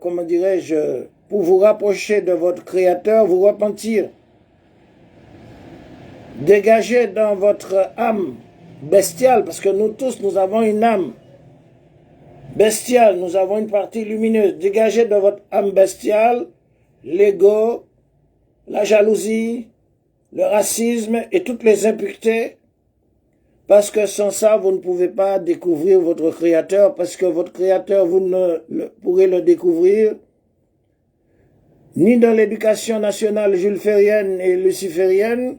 comment dirais-je, pour vous rapprocher de votre Créateur, vous repentir. Dégager dans votre âme bestiale, parce que nous tous, nous avons une âme bestiale, nous avons une partie lumineuse. Dégagez de votre âme bestiale l'ego, la jalousie, le racisme et toutes les impuretés, parce que sans ça, vous ne pouvez pas découvrir votre Créateur, parce que votre Créateur, vous ne pourrez le découvrir ni dans l'éducation nationale julférienne et luciférienne,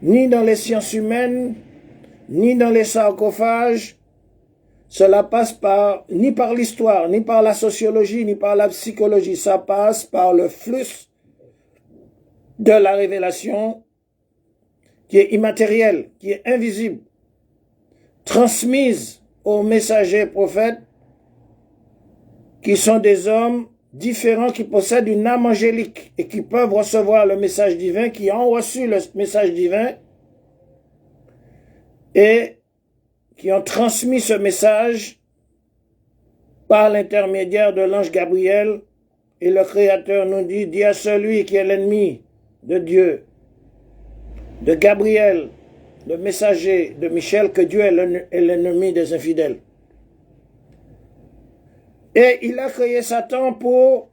ni dans les sciences humaines, ni dans les sarcophages. Cela passe ni par l'histoire, ni par la sociologie, ni par la psychologie. Ça passe par le flux de la révélation qui est immatérielle, qui est invisible, transmise aux messagers prophètes qui sont des hommes différents qui possèdent une âme angélique et qui peuvent recevoir le message divin, qui ont reçu le message divin et qui ont transmis ce message par l'intermédiaire de l'ange Gabriel. Et le Créateur nous dit, dis à celui qui est l'ennemi de Dieu, de Gabriel, le messager de Michel, que Dieu est l'ennemi des infidèles. Et il a créé Satan pour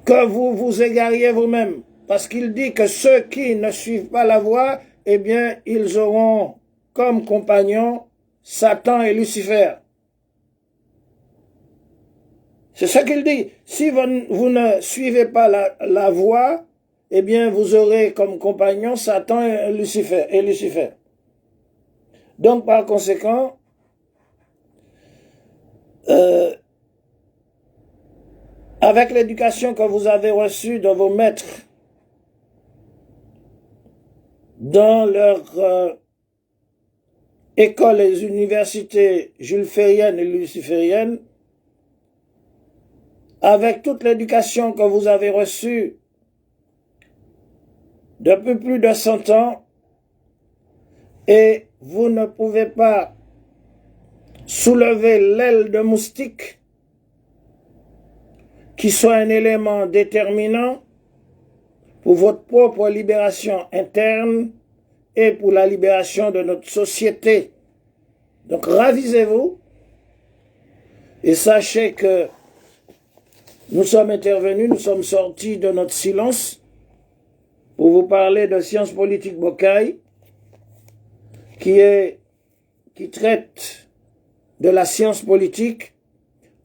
que vous vous égariez vous-même. Parce qu'il dit que ceux qui ne suivent pas la voie, eh bien, ils auront comme compagnons Satan et Lucifer. C'est ce qu'il dit. Si vous ne suivez pas la voie, eh bien, vous aurez comme compagnons Satan et Lucifer. Donc, par conséquent, avec l'éducation que vous avez reçue de vos maîtres dans leur écoles et universités julfériennes et lucifériennes, avec toute l'éducation que vous avez reçue depuis plus de 100 ans, et vous ne pouvez pas soulever l'aile de moustique qui soit un élément déterminant pour votre propre libération interne et pour la libération de notre société. Donc ravisez-vous et sachez que nous sommes intervenus, nous sommes sortis de notre silence pour vous parler de Sciences Politiques Bocaille qui traite de la science politique,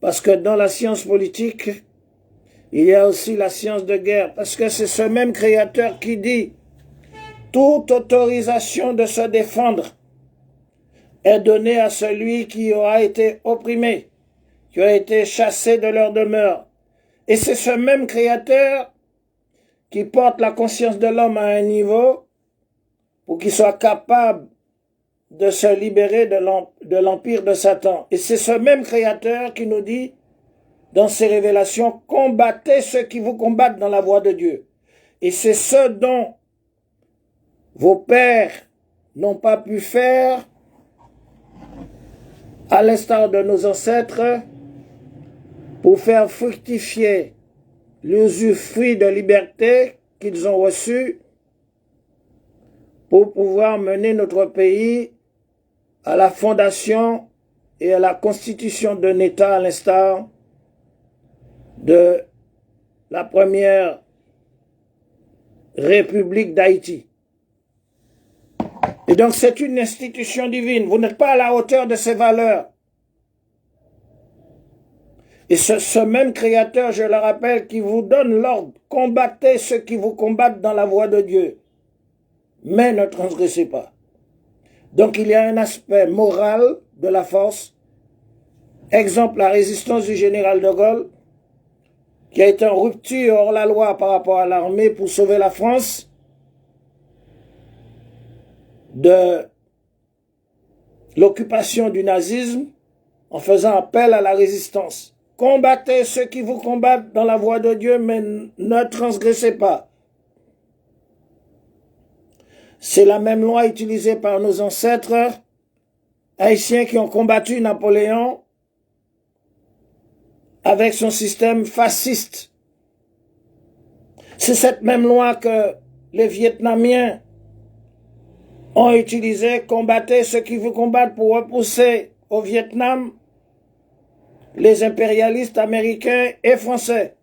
parce que dans la science politique, il y a aussi la science de guerre, parce que c'est ce même Créateur qui dit « Toute autorisation de se défendre est donnée à celui qui aura été opprimé, qui a été chassé de leur demeure. » Et c'est ce même Créateur qui porte la conscience de l'homme à un niveau pour qu'il soit capable de se libérer de l'empire de Satan. Et c'est ce même Créateur qui nous dit dans ses révélations, combattez ceux qui vous combattent dans la voie de Dieu. Et c'est ce dont vos pères n'ont pas pu faire, à l'instar de nos ancêtres, pour faire fructifier l'usufruit de liberté qu'ils ont reçu, pour pouvoir mener notre pays à la fondation et à la constitution d'un État, à l'instar de la première République d'Haïti. Et donc c'est une institution divine. Vous n'êtes pas à la hauteur de ces valeurs. Et ce même Créateur, je le rappelle, qui vous donne l'ordre, combattez ceux qui vous combattent dans la voie de Dieu, mais ne transgressez pas. Donc il y a un aspect moral de la force. Exemple, la résistance du général de Gaulle, qui a été en rupture hors la loi par rapport à l'armée pour sauver la France de l'occupation du nazisme en faisant appel à la résistance. Combattez ceux qui vous combattent dans la voie de Dieu, mais ne transgressez pas. C'est la même loi utilisée par nos ancêtres haïtiens qui ont combattu Napoléon avec son système fasciste. C'est cette même loi que les Vietnamiens ont utilisée, combattez ceux qui vous combattent pour repousser au Vietnam les impérialistes américains et français.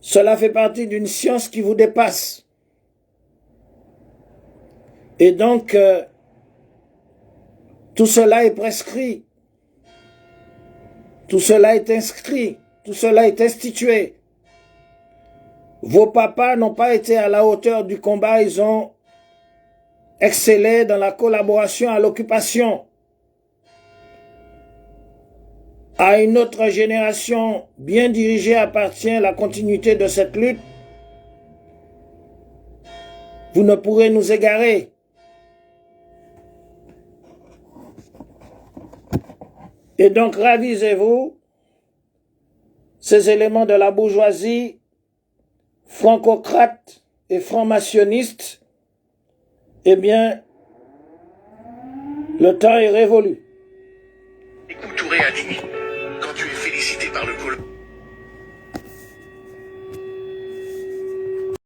Cela fait partie d'une science qui vous dépasse. Et donc, tout cela est prescrit. Tout cela est inscrit. Tout cela est institué. Vos papas n'ont pas été à la hauteur du combat, ils ont excellé dans la collaboration à l'occupation. À une autre génération bien dirigée appartient la continuité de cette lutte. Vous ne pourrez nous égarer. Et donc ravisez-vous, ces éléments de la bourgeoisie francocrate et franc-maçonniste, eh bien, le temps est révolu. Sékou Touré a dit